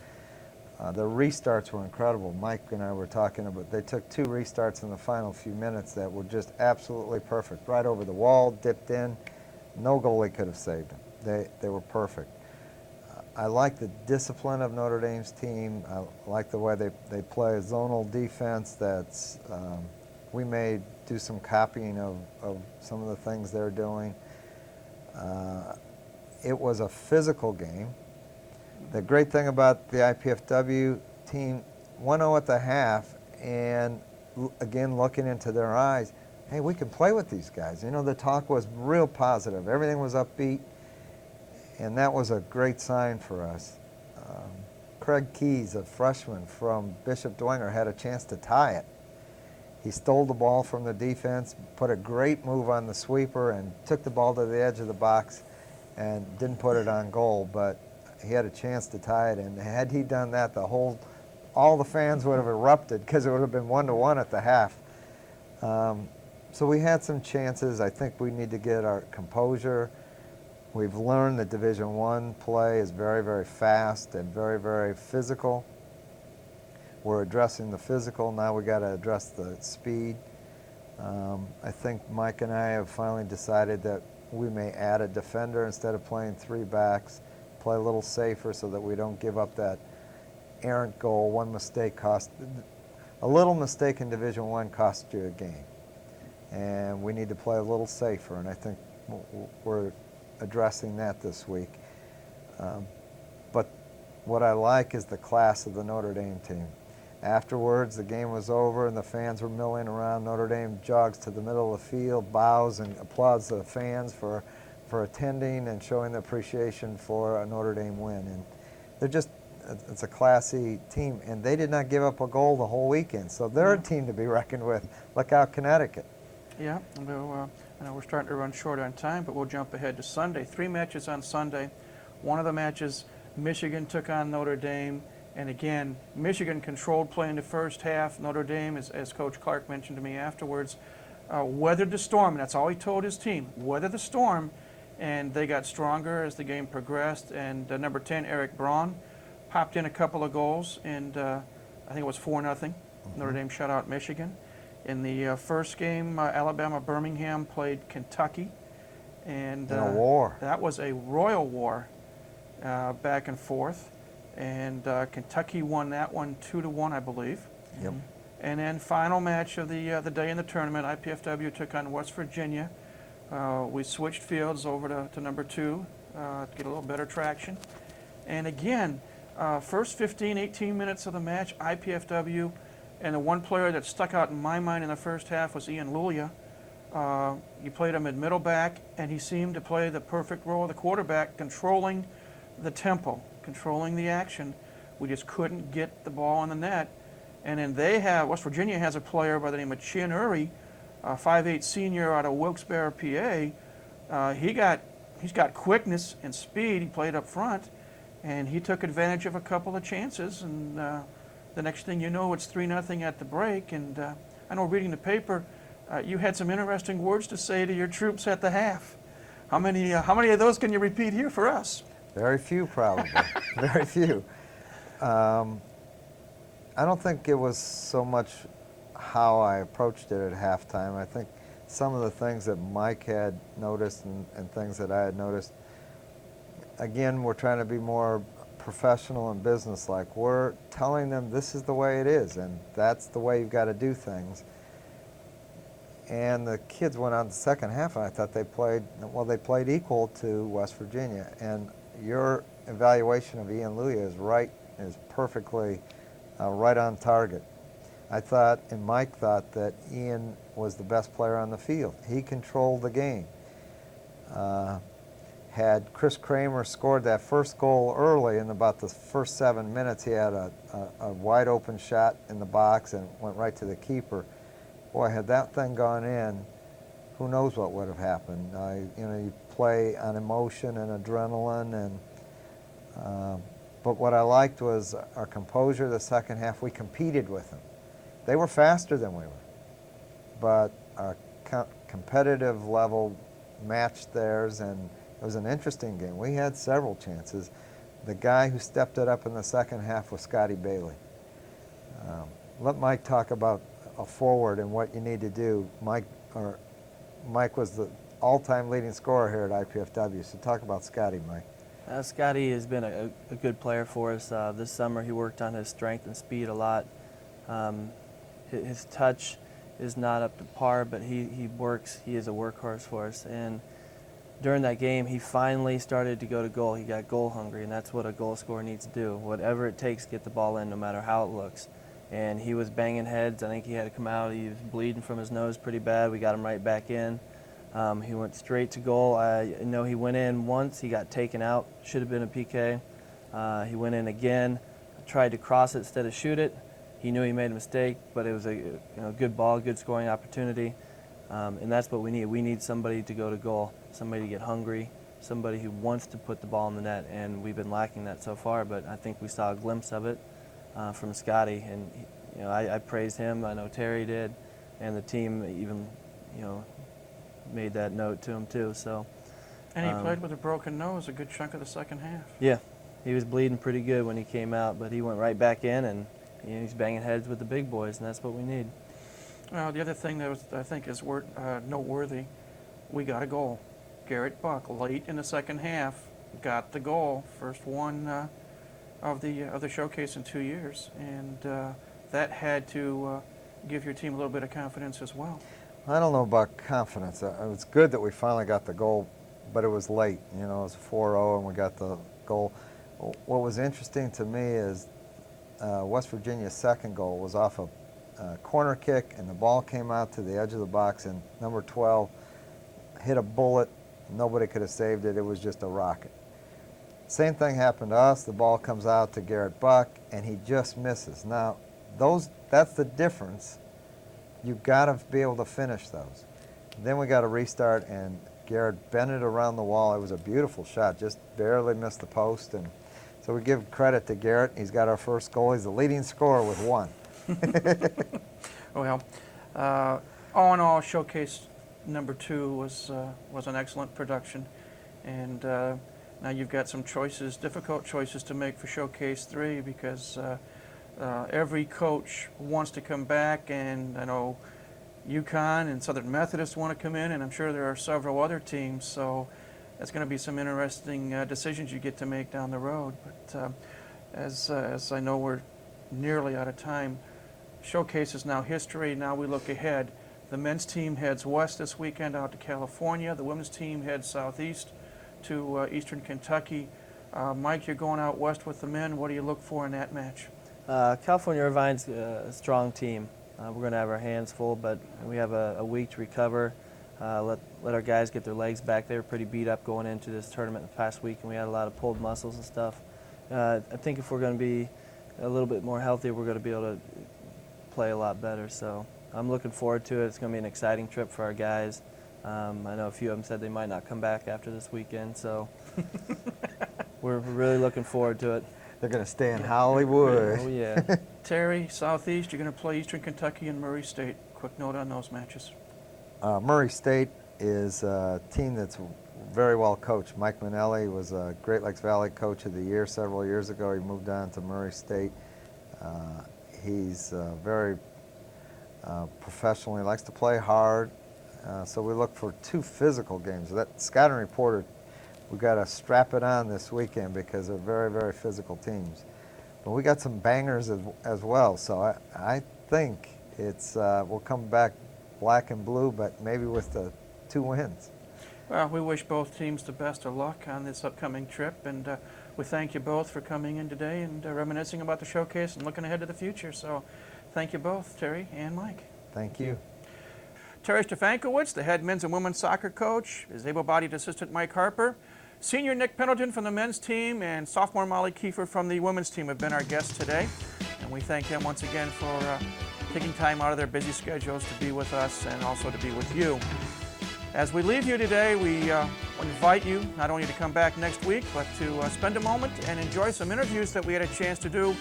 The restarts were incredible. Mike and I were talking about, they took 2 restarts in the final few minutes that were just absolutely perfect. Right over the wall, dipped in. No goalie could have saved them. They were perfect. I like the discipline of Notre Dame's team. I like the way they play a zonal defense that's, we may do some copying of some of the things they're doing. It was a physical game. The great thing about the IPFW team, 1-0 at the half, and again, looking into their eyes, hey, we can play with these guys. You know, the talk was real positive. Everything was upbeat, and that was a great sign for us. Craig Keys, a freshman from Bishop Dwenger, had a chance to tie it. He stole the ball from the defense, put a great move on the sweeper, and took the ball to the edge of the box and didn't put it on goal, but he had a chance to tie it, and had he done that, all the fans would have erupted because it would have been 1-1 at the half. So we had some chances. I think we need to get our composure. We've learned that Division I play is very, very fast and very, very physical. We're addressing the physical. Now we got to address the speed. I think Mike and I have finally decided that we may add a defender instead of playing 3 backs, play a little safer so that we don't give up that errant goal. One mistake a little mistake in Division I costs you a game. And we need to play a little safer, and I think we're addressing that this week. But what I like is the class of the Notre Dame team. Afterwards, the game was over and the fans were milling around. Notre Dame jogs to the middle of the field, bows and applauds the fans for attending and showing the appreciation for a Notre Dame win. And they're just, it's a classy team, and they did not give up a goal the whole weekend. So they're a team to be reckoned with. Look out, Connecticut. Yeah, I know we're starting to run short on time, but we'll jump ahead to Sunday. 3 matches on Sunday. One of the matches, Michigan took on Notre Dame. And again, Michigan controlled play in the first half. Notre Dame, as Coach Clark mentioned to me afterwards, weathered the storm. And that's all he told his team, weather the storm. And they got stronger as the game progressed. And number 10, Eric Braun, popped in a couple of goals. And I think it was 4-0. Notre Dame shut out Michigan. In the first game, Alabama-Birmingham played Kentucky. And in a war. That was a royal war back and forth. And Kentucky won that one 2-1, I believe. Yep. And then final match of the day in the tournament, IPFW took on West Virginia. We switched fields over to number 2 to get a little better traction. And again, first 15, 18 minutes of the match, IPFW, and the one player that stuck out in my mind in the first half was Ian Lulia. You played him at middle back, and he seemed to play the perfect role of the quarterback, controlling the tempo, controlling the action. We just couldn't get the ball in the net. And then West Virginia has a player by the name of Chin Uri, a 5'8" senior out of Wilkes-Barre, PA. He's got quickness and speed. He played up front, and he took advantage of a couple of chances. And the next thing you know, it's 3-0 at the break. And I know reading the paper, you had some interesting words to say to your troops at the half. How many of those can you repeat here for us? Very few, probably. Very few. I don't think it was so much how I approached it at halftime. I think some of the things that Mike had noticed and things that I had noticed, again, we're trying to be more professional and businesslike. We're telling them this is the way it is, and that's the way you've got to do things. And the kids went on the second half, and I thought they played equal to West Virginia. And your evaluation of Ian Lulia is perfectly right on target. I thought, and Mike thought, that Ian was the best player on the field. He controlled the game. Had Chris Kramer scored that first goal early, in about the first 7 minutes, he had a wide open shot in the box and went right to the keeper. Boy, had that thing gone in, who knows what would have happened. You play on emotion and adrenaline, and but what I liked was our composure the second half. We competed with them. They were faster than we were, but our competitive level matched theirs, and it was an interesting game. We had several chances. The guy who stepped it up in the second half was Scotty Bailey. Let Mike talk about a forward and what you need to do. Mike was the all-time leading scorer here at IPFW, so talk about Scotty, Mike. Scotty has been a good player for us. This summer he worked on his strength and speed a lot. His touch is not up to par, but he works. He is a workhorse for us. And during that game, he finally started to go to goal. He got goal hungry, and that's what a goal scorer needs to do. Whatever it takes to get the ball in, no matter how it looks. And he was banging heads. I think he had to come out. He was bleeding from his nose pretty bad. We got him right back in. He went straight to goal. I know he went in once. He got taken out. Should have been a PK. He went in again, tried to cross it instead of shoot it. He knew he made a mistake, but it was a good ball, good scoring opportunity. And that's what we need. We need somebody to go to goal, somebody to get hungry somebody who wants to put the ball in the net, and we've been lacking that so far, but I think we saw a glimpse of it from Scotty, and I praised him. I know Terry did, and the team even made that note to him too. So. And he played with a broken nose a good chunk of the second half. Yeah, he was bleeding pretty good when he came out, but he went right back in, and he's banging heads with the big boys, and that's what we need. Well, the other thing that I think is noteworthy, we got a goal. Garrett Buck, late in the second half, got the goal, first one of the showcase in 2 years, and that had to give your team a little bit of confidence as well. I don't know about confidence. It was good that we finally got the goal, but it was late. It was 4-0 and we got the goal. What was interesting to me is West Virginia's second goal was off a corner kick, and the ball came out to the edge of the box, and number 12 hit a bullet. Nobody could have saved it. It was just a rocket. Same thing happened to us. The ball comes out to Garrett Buck, and he just misses. Now, that's the difference. You've got to be able to finish those. Then we got to restart, and Garrett bent it around the wall. It was a beautiful shot, just barely missed the post. And so we give credit to Garrett. He's got our first goal. He's the leading scorer with 1. Well, all in all, showcase number 2 was an excellent production, and now you've got some choices, difficult choices to make for showcase 3, because every coach wants to come back, and I know UConn and Southern Methodist want to come in, and I'm sure there are several other teams, so that's going to be some interesting decisions you get to make down the road. But as I know we're nearly out of time, showcase is now history. Now we look ahead. The men's team heads west this weekend out to California. The women's team heads southeast to eastern Kentucky. Mike, you're going out west with the men. What do you look for in that match? California Irvine's a strong team. We're going to have our hands full, but we have a week to recover. Let our guys get their legs back. They were pretty beat up going into this tournament the past week, and we had a lot of pulled muscles and stuff. I think if we're going to be a little bit more healthy, we're going to be able to play a lot better. So I'm looking forward to it. It's going to be an exciting trip for our guys. I know a few of them said they might not come back after this weekend, so we're really looking forward to it. They're going to stay in Hollywood. Oh, yeah. Terry, Southeast, you're going to play Eastern Kentucky and Murray State. Quick note on those matches. Murray State is a team that's very well coached. Mike Minnelli was a Great Lakes Valley Coach of the Year several years ago. He moved on to Murray State. He's very professional. He likes to play hard. So we look for 2 physical games. That Scouting Reporter, we've got to strap it on this weekend because they're very, very physical teams. But we got some bangers as well. So I think it's we'll come back black and blue, but maybe with the 2 wins. Well, we wish both teams the best of luck on this upcoming trip, and we thank you both for coming in today and reminiscing about the showcase and looking ahead to the future. So thank you both, Terry and Mike. Thank you. Terry Stefankowitz, the head men's and women's soccer coach, his able-bodied assistant Mike Harper, senior Nick Pendleton from the men's team, and sophomore Molly Kiefer from the women's team have been our guests today. And we thank them once again for taking time out of their busy schedules to be with us and also to be with you. As we leave you today, we invite you not only to come back next week, but to spend a moment and enjoy some interviews that we had a chance to do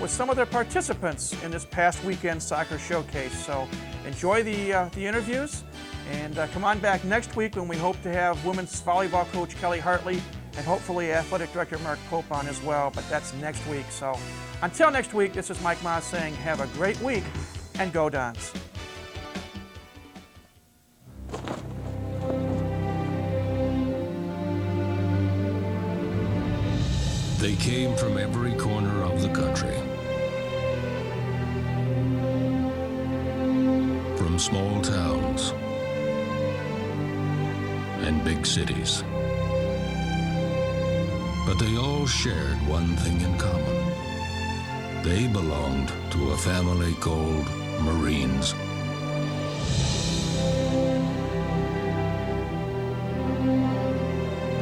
with some of the participants in this past weekend soccer showcase. So enjoy the interviews, and come on back next week when we hope to have women's volleyball coach Kelly Hartley and hopefully athletic director Mark Pope on as well, but that's next week. So until next week, this is Mike Moss saying have a great week and go Dons. They came from every corner of the country. From small towns and big cities. But they all shared one thing in common. They belonged to a family called Marines.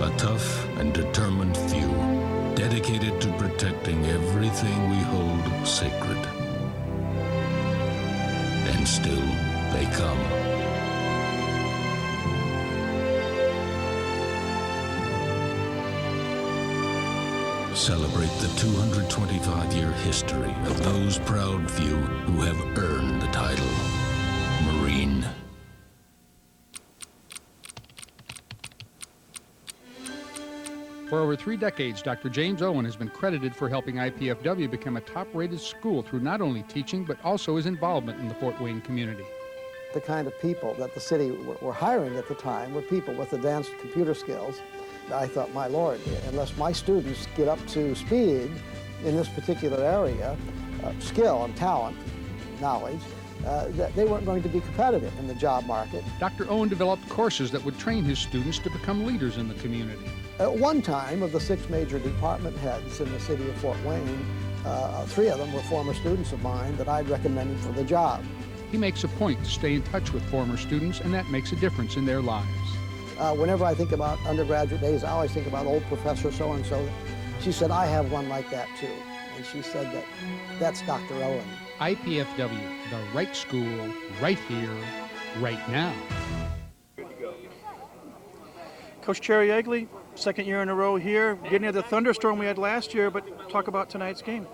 A tough and determined few, dedicated to protecting everything we hold sacred. And still they come. celebrate the 225-year history of those proud few who have earned the title Marine. For over 3 decades, Dr. James Owen has been credited for helping IPFW become a top-rated school through not only teaching, but also his involvement in the Fort Wayne community. The kind of people that the city were hiring at the time were people with advanced computer skills. I thought, my Lord, unless my students get up to speed in this particular area, skill and talent, knowledge, that they weren't going to be competitive in the job market. Dr. Owen developed courses that would train his students to become leaders in the community. At one time, of the 6 major department heads in the city of Fort Wayne, 3 of them were former students of mine that I'd recommended for the job. He makes a point to stay in touch with former students, and that makes a difference in their lives. Whenever I think about undergraduate days, I always think about old Professor so-and-so. She said, I have one like that too. And she said that's Dr. Owen. IPFW, the right school, right here, right now. Coach Cherry Egley, second year in a row here, getting at the thunderstorm we had last year, but talk about tonight's game.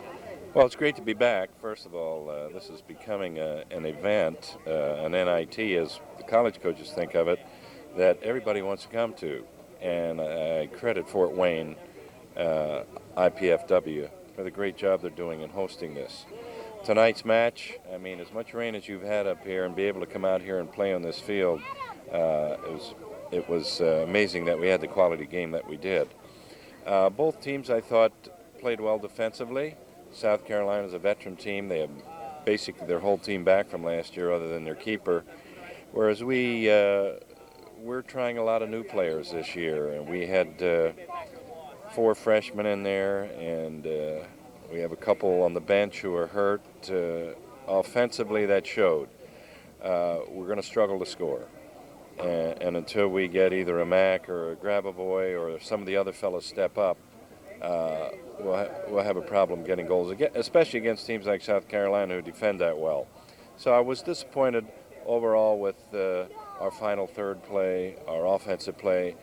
Well, it's great to be back. First of all, this is becoming an event, an NIT, as the college coaches think of it, that everybody wants to come to. And I credit Fort Wayne IPFW for the great job they're doing in hosting this. Tonight's match, I mean, as much rain as you've had up here and be able to come out here and play on this field, it was amazing that we had the quality game that we did. Both teams, I thought, played well defensively. South Carolina's a veteran team. They have basically their whole team back from last year other than their keeper, whereas we're trying a lot of new players this year. And we had 4 freshmen in there, and we have a couple on the bench who are hurt. Offensively, that showed. We're going to struggle to score. And until we get either a Mac or a Grabavoy or some of the other fellows step up, we'll have a problem getting goals, especially against teams like South Carolina who defend that well. So I was disappointed overall with our final third play, our offensive play.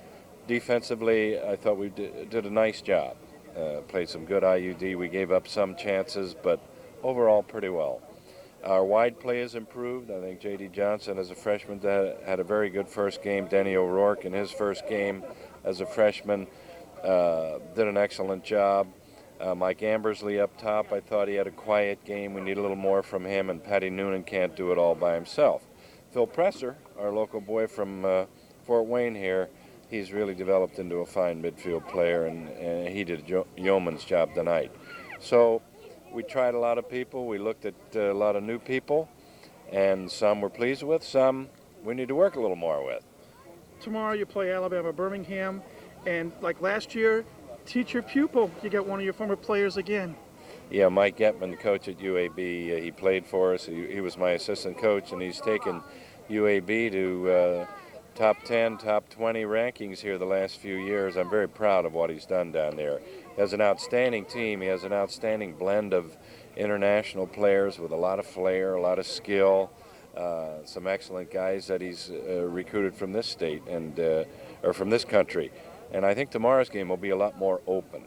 Defensively, I thought we did a nice job. Played some good IUD. We gave up some chances, but overall pretty well. Our wide play has improved. I think J.D. Johnson, as a freshman, had a very good first game. Denny O'Rourke, in his first game as a freshman, did an excellent job. Mike Ambersley up top, I thought he had a quiet game. We need a little more from him, and Patty Noonan can't do it all by himself. Phil Presser, our local boy from Fort Wayne here, he's really developed into a fine midfield player, and he did a yeoman's job tonight. So we tried a lot of people. We looked at a lot of new people, and some we're pleased with, some we need to work a little more with. Tomorrow you play Alabama Birmingham, and like last year, teacher pupil, you got one of your former players again. Yeah, Mike Getman, coach at UAB, he played for us. He was my assistant coach, and he's taken UAB to top 10, top 20 rankings here the last few years. I'm very proud of what he's done down there. He has an outstanding team. He has an outstanding blend of international players with a lot of flair, a lot of skill, some excellent guys that he's recruited from this state and or from this country. And I think tomorrow's game will be a lot more open.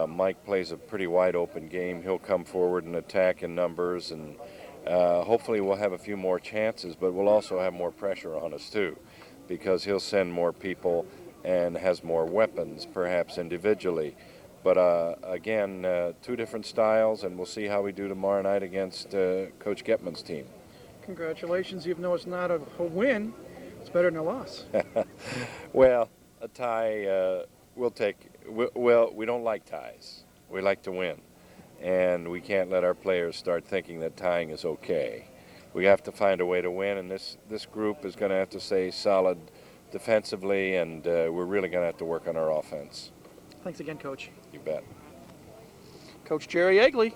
Mike plays a pretty wide open game. He'll come forward and attack in numbers, and hopefully we'll have a few more chances, but we'll also have more pressure on us too, because he'll send more people and has more weapons, perhaps individually. But again, 2 different styles, and we'll see how we do tomorrow night against Coach Getman's team. Congratulations, even though it's not a win, it's better than a loss. Well, a tie we'll take. Well, we don't like ties. We like to win. And we can't let our players start thinking that tying is okay. We have to find a way to win, and this group is going to have to stay solid defensively, and we're really going to have to work on our offense. Thanks again, Coach. You bet. Coach Jerry Egley,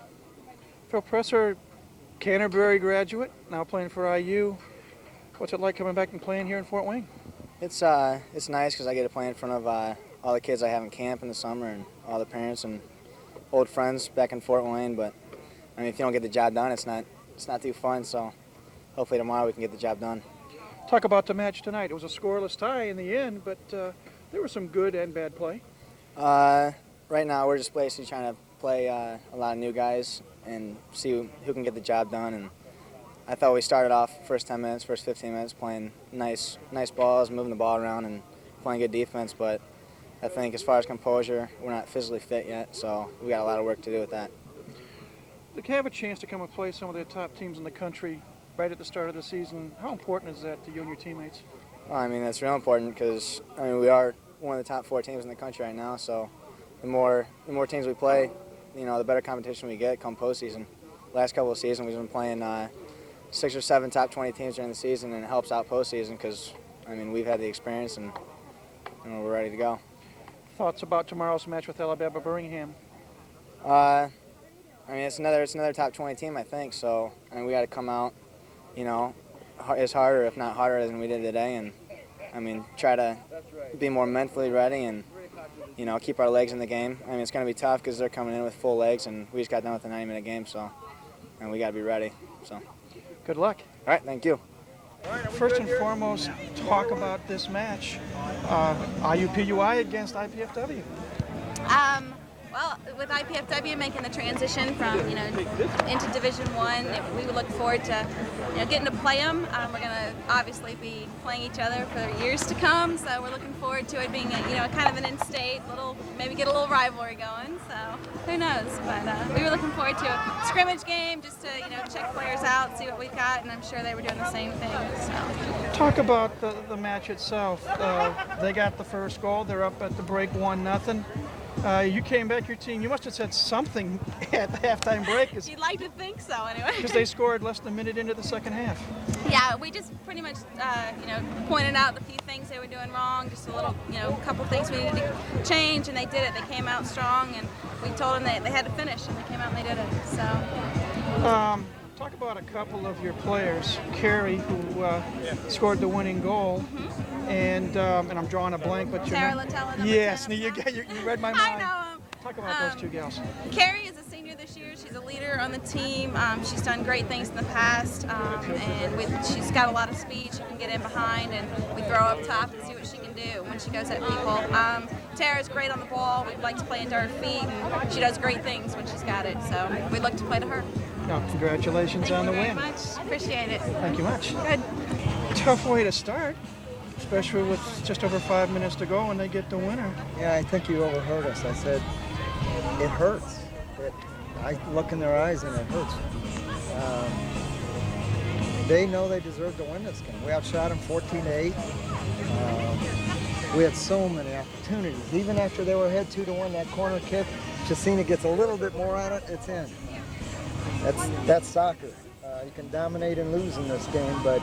Phil Presser, Canterbury graduate, now playing for IU. What's it like coming back and playing here in Fort Wayne? It's nice because I get to play in front of all the kids I have in camp in the summer and all the parents and old friends back in Fort Wayne. But I mean, if you don't get the job done, it's not too fun. So hopefully tomorrow we can get the job done. Talk about the match tonight. It was a scoreless tie in the end, but there was some good and bad play. Right right now we're just basically trying to play a lot of new guys and see who can get the job done. And I thought we started off first 10 minutes, first 15 minutes playing nice balls, moving the ball around and playing good defense. But I think as far as composure, we're not physically fit yet, so we got a lot of work to do with that. To have a chance to come and play some of the top teams in the country right at the start of the season, how important is that to you and your teammates? Well, I mean, that's real important because, I mean, we are one of the top 4 teams in the country right now, so the more teams we play, you know, the better competition we get come postseason. Last couple of seasons, we've been playing 6 or 7 top 20 teams during the season, and it helps out postseason because, I mean, we've had the experience and we're ready to go. Thoughts about tomorrow's match with Alabama Birmingham? I mean, it's another top 20 team, I think. So, I mean, we got to come out, you know, as harder, if not harder, than we did today, and I mean, try to be more mentally ready and, you know, keep our legs in the game. I mean, it's going to be tough because they're coming in with full legs, and we just got done with a 90-minute game, so, and we got to be ready. So, good luck. All right, thank you. First and foremost, talk about this match. IUPUI against IPFW. Well, with IPFW making the transition from, you know, into Division I, we would look forward to, you know, getting to play them. We're going to obviously be playing each other for years to come, so we're looking forward to it being, you know, kind of an in-state, maybe get a little rivalry going. So who knows? But we were looking forward to a scrimmage game just to, you know, check players out, see what we've got, and I'm sure they were doing the same thing. So. Talk about the match itself. They got the first goal. They're up at the break 1-0. You came back, your team, you must have said something at the halftime break. You'd like to think so, anyway. Because they scored less than a minute into the second half. Yeah, we just pretty much, you know, pointed out the few things they were doing wrong, just a little, you know, a couple things we needed to change, and they did it. They came out strong, and we told them they had to finish, and they came out and they did it, so. Talk about a couple of your players. Carrie, who scored the winning goal, and I'm drawing a blank, but you're Tara Littella, yes, you read my mind. I know him. Talk about those two gals. Carrie is a senior this year. She's a leader on the team. She's done great things in the past, and she's got a lot of speed. She can get in behind, and we throw up top and see what she can do when she goes at people. Tara's great on the ball. We like to play into her feet, and she does great things when she's got it. So we look to play to her. No, congratulations on the win. Thank you very much. Appreciate it. Thank you much. Good. Tough way to start, especially with just over 5 minutes to go and they get the winner. Yeah, I think you overheard us. I said, it hurts. I look in their eyes and it hurts. They know they deserve to win this game. We outshot them 14-8. We had so many opportunities. Even after they were ahead 2-1, that corner kick, Chesina gets a little bit more on it, it's in. That's soccer. You can dominate and lose in this game, but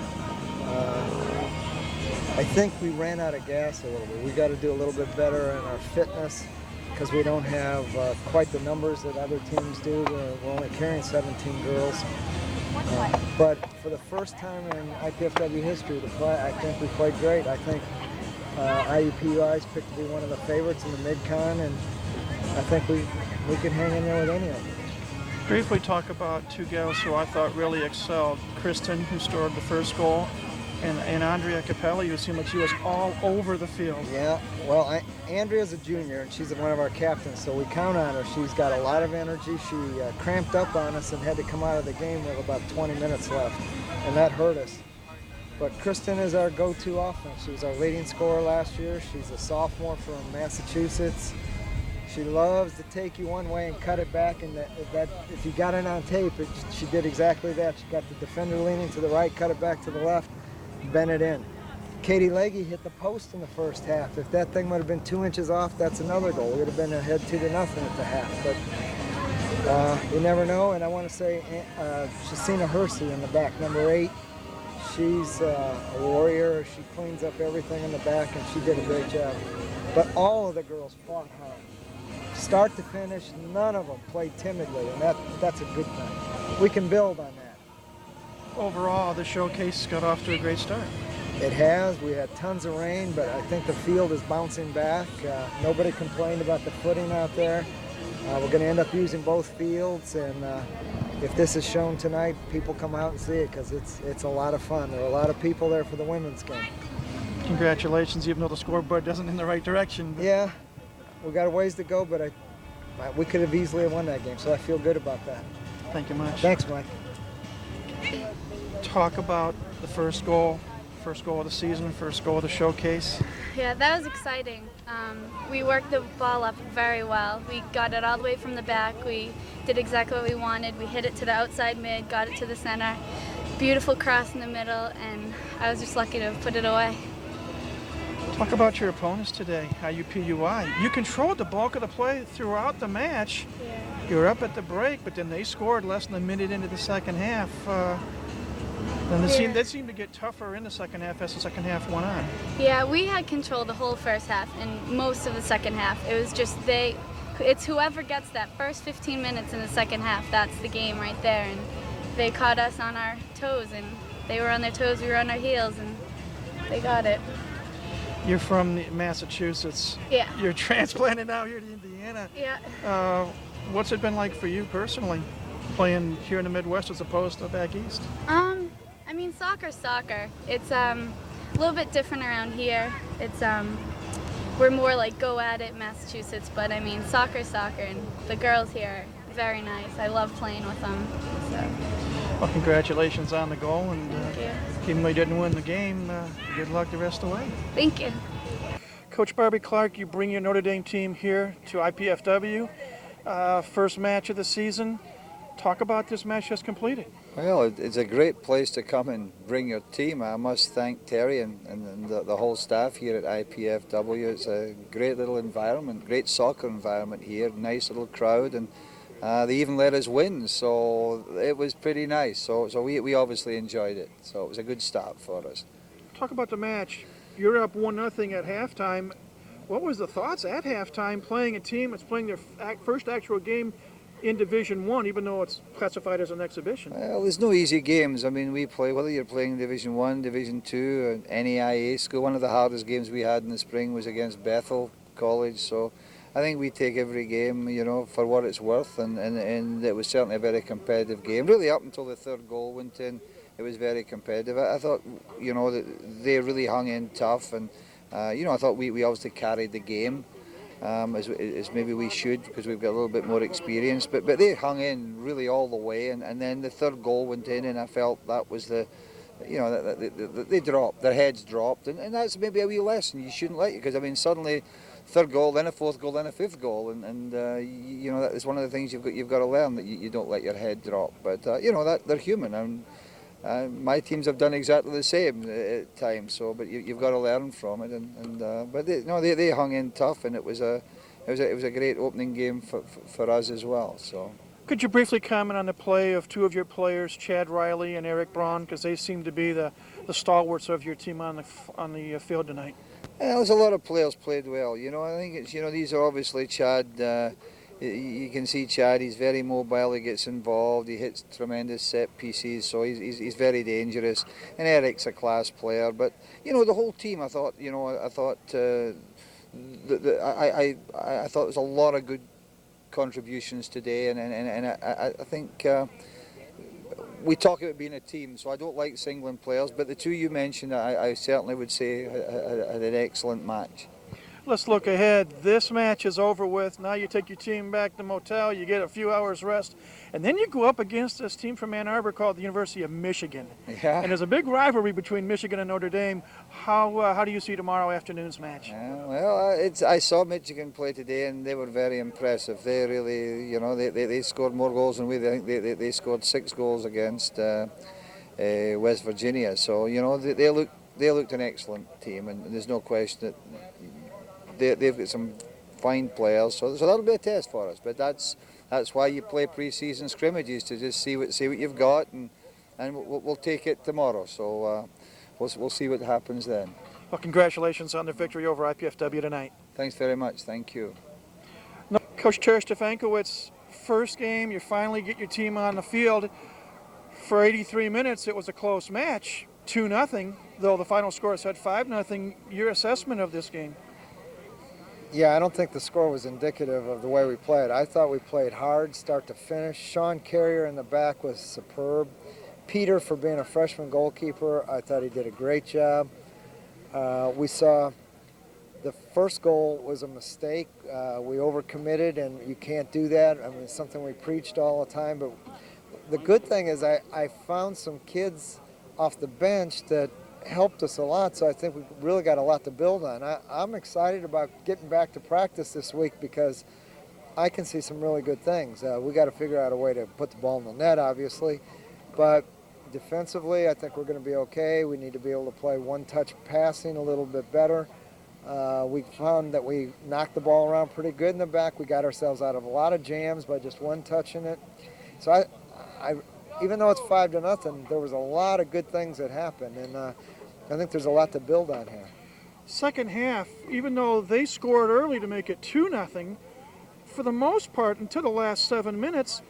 I think we ran out of gas a little bit. We got to do a little bit better in our fitness because we don't have quite the numbers that other teams do. We're only carrying 17 girls. But for the first time in IPFW history, I think we played great. I think IUPUI is picked to be one of the favorites in the Mid-Con, and I think we could hang in there with any of them. Briefly talk about two gals who I thought really excelled. Kristen, who scored the first goal, and Andrea Capelli, who seemed like she was all over the field. Yeah, well, Andrea's a junior, and she's one of our captains, so we count on her. She's got a lot of energy. She cramped up on us and had to come out of the game with about 20 minutes left, and that hurt us. But Kristen is our go-to offense. She was our leading scorer last year. She's a sophomore from Massachusetts. She loves to take you one way and cut it back, and that if you got it on tape, she did exactly that. She got the defender leaning to the right, cut it back to the left, bent it in. Katie Legge hit the post in the first half. If that thing would have been 2 inches off, that's another goal. We would have been ahead 2-0 at the half. But you never know, and I want to say Chesina Hersey in the back, number 8. She's a warrior. She cleans up everything in the back, and she did a great job. But all of the girls fought hard. Start to finish, none of them played timidly, and that's a good thing. We can build on that. Overall, the showcase got off to a great start. It has. We had tons of rain, but I think the field is bouncing back. Nobody complained about the footing out there. We're going to end up using both fields, and if this is shown tonight, people come out and see it because it's a lot of fun. There are a lot of people there for the women's game. Congratulations, even though the scoreboard doesn't in the right direction. Yeah. We got a ways to go, but We could have easily won that game, so I feel good about that. Thank you much. Thanks, Mike. Talk about the first goal of the season, first goal of the showcase. Yeah, that was exciting. We worked the ball up very well. We got it all the way from the back. We did exactly what we wanted. We hit it to the outside mid, got it to the center. Beautiful cross in the middle, and I was just lucky to put it away. Talk about your opponents today, IUPUI. You controlled the bulk of the play throughout the match. Yeah. You were up at the break, but then they scored less than a minute into the second half. And that seemed to get tougher in the second half as the second half went on. Yeah, we had control the whole first half and most of the second half. It was just it's whoever gets that first 15 minutes in the second half, that's the game right there. And they caught us on our toes, and they were on their toes, we were on our heels, and they got it. You're from Massachusetts. Yeah. You're transplanted out here to Indiana. Yeah. What's it been like for you personally, playing here in the Midwest as opposed to back east? I mean, soccer's soccer. It's a little bit different around here. It's we're more like go at it Massachusetts, but I mean, soccer's soccer, and the girls here are very nice. I love playing with them. So. Well, congratulations on the goal, and Thank you. even though you didn't win the game, good luck the rest of the way. Thank you. Coach Barbie Clark, you bring your Notre Dame team here to IPFW. First match of the season. Talk about this match just completed. Well, it's a great place to come and bring your team. I must thank Terry and the whole staff here at IPFW. It's a great little environment, great soccer environment here, nice little crowd, and they even let us win, so it was pretty nice. So we obviously enjoyed it, so it was a good start for us. Talk about the match. You're up 1-0 at halftime. What was the thoughts at halftime playing a team that's playing their first actual game in Division I, even though it's classified as an exhibition? Well, there's no easy games. I mean, we play, whether you're playing Division I, Division II, or NAIA school, one of the hardest games we had in the spring was against Bethel College, so I think we take every game, for what it's worth, and it was certainly a very competitive game. Really, up until the third goal went in, it was very competitive. I thought, that they really hung in tough, and, I thought we obviously carried the game. As maybe we should, because we've got a little bit more experience, but they hung in really all the way, and then the third goal went in, and I felt that was they dropped, their heads dropped, and that's maybe a wee lesson you shouldn't let you, because I mean suddenly third goal, then a fourth goal, then a fifth goal, and that is one of the things you've got to learn, that you don't let your head drop, but that they're human, and my teams have done exactly the same at times. So, but you've got to learn from it, but they hung in tough, and it was a great opening game for us as well. So. Could you briefly comment on the play of two of your players, Chad Riley and Eric Braun, because they seem to be the stalwarts of your team on the field tonight? Yeah, there's a lot of players played well. I think it's these are obviously Chad. You can see Chad, he's very mobile, he gets involved, he hits tremendous set pieces, so he's very dangerous. And Eric's a class player, but the whole team, I thought there was a lot of good contributions today, and I think we talk about being a team, so I don't like singling players, but the two you mentioned, I certainly would say had an excellent match. Let's look ahead. This match is over with. Now you take your team back to the motel, you get a few hours rest, and then you go up against this team from Ann Arbor called the University of Michigan. Yeah. And there's a big rivalry between Michigan and Notre Dame. How do you see tomorrow afternoon's match? I saw Michigan play today, and they were very impressive. They really, they scored more goals than we did. I think they scored 6 goals against West Virginia. So they looked an excellent team, and there's no question that they've got some fine players, so that'll be a test for us. But that's why you play pre-season scrimmages, to just see what you've got, and we'll take it tomorrow. So we'll see what happens then. Well, congratulations on the victory over IPFW tonight. Thanks very much. Thank you. No, Coach Terry Stefankowitz, first game, you finally get your team on the field. For 83 minutes, it was a close match, 2-0, though the final score said 5-0. Your assessment of this game? Yeah, I don't think the score was indicative of the way we played. I thought we played hard, start to finish. Sean Carrier in the back was superb. Peter, for being a freshman goalkeeper, I thought he did a great job. We saw The first goal was a mistake. We overcommitted, and you can't do that. I mean, it's something we preached all the time. But the good thing is I found some kids off the bench that helped us a lot, so I think we've really got a lot to build on. I'm excited about getting back to practice this week because I can see some really good things. We got to figure out a way to put the ball in the net, obviously, but defensively, I think we're going to be okay. We need to be able to play one-touch passing a little bit better. We found that we knocked the ball around pretty good in the back. We got ourselves out of a lot of jams by just one touch in it. So I even though it's 5-0, there was a lot of good things that happened, and I think there's a lot to build on here. Second half, even though they scored early to make it 2-0, for the most part, until the last 7 minutes,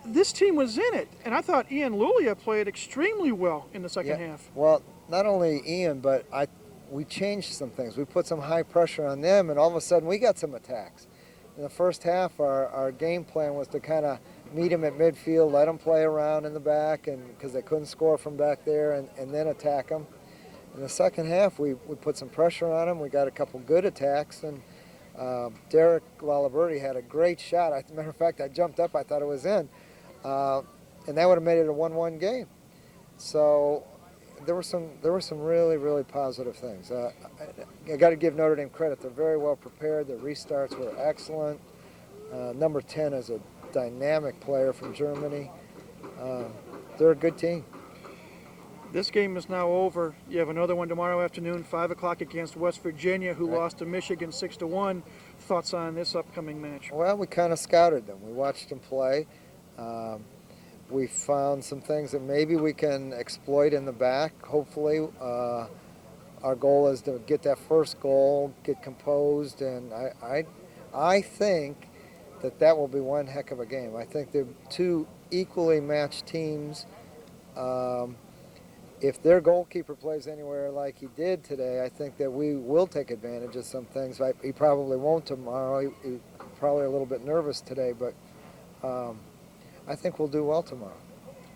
this team was in it. And I thought Ian Lulia played extremely well in the second half. Well, not only Ian, but we changed some things. We put some high pressure on them, and all of a sudden we got some attacks. In the first half, our game plan was to kind of meet them at midfield, let them play around in the back, and because they couldn't score from back there, and then attack them. In the second half, we put some pressure on them. We got a couple good attacks, and Derek Laliberti had a great shot. As a matter of fact, I jumped up. I thought it was in. And that would have made it a 1-1 game. So there were some really, really positive things. I got to give Notre Dame credit. They're very well prepared. Their restarts were excellent. Number 10 is a dynamic player from Germany. They're a good team. This game is now over. You have another one tomorrow afternoon, 5 o'clock against West Virginia, who lost to Michigan 6-1. Thoughts on this upcoming match? Well, we kind of scouted them. We watched them play. We found some things that maybe we can exploit in the back, hopefully. Our goal is to get that first goal, get composed, and I think that will be one heck of a game. I think they're two equally matched teams. If their goalkeeper plays anywhere like he did today, I think that we will take advantage of some things. He probably won't tomorrow. He's probably a little bit nervous today, but I think we'll do well tomorrow.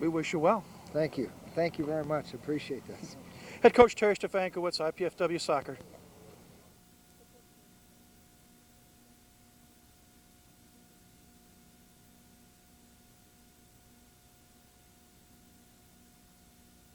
We wish you well. Thank you. Thank you very much. Appreciate this. Head coach Terry Stefankiewicz, IPFW Soccer.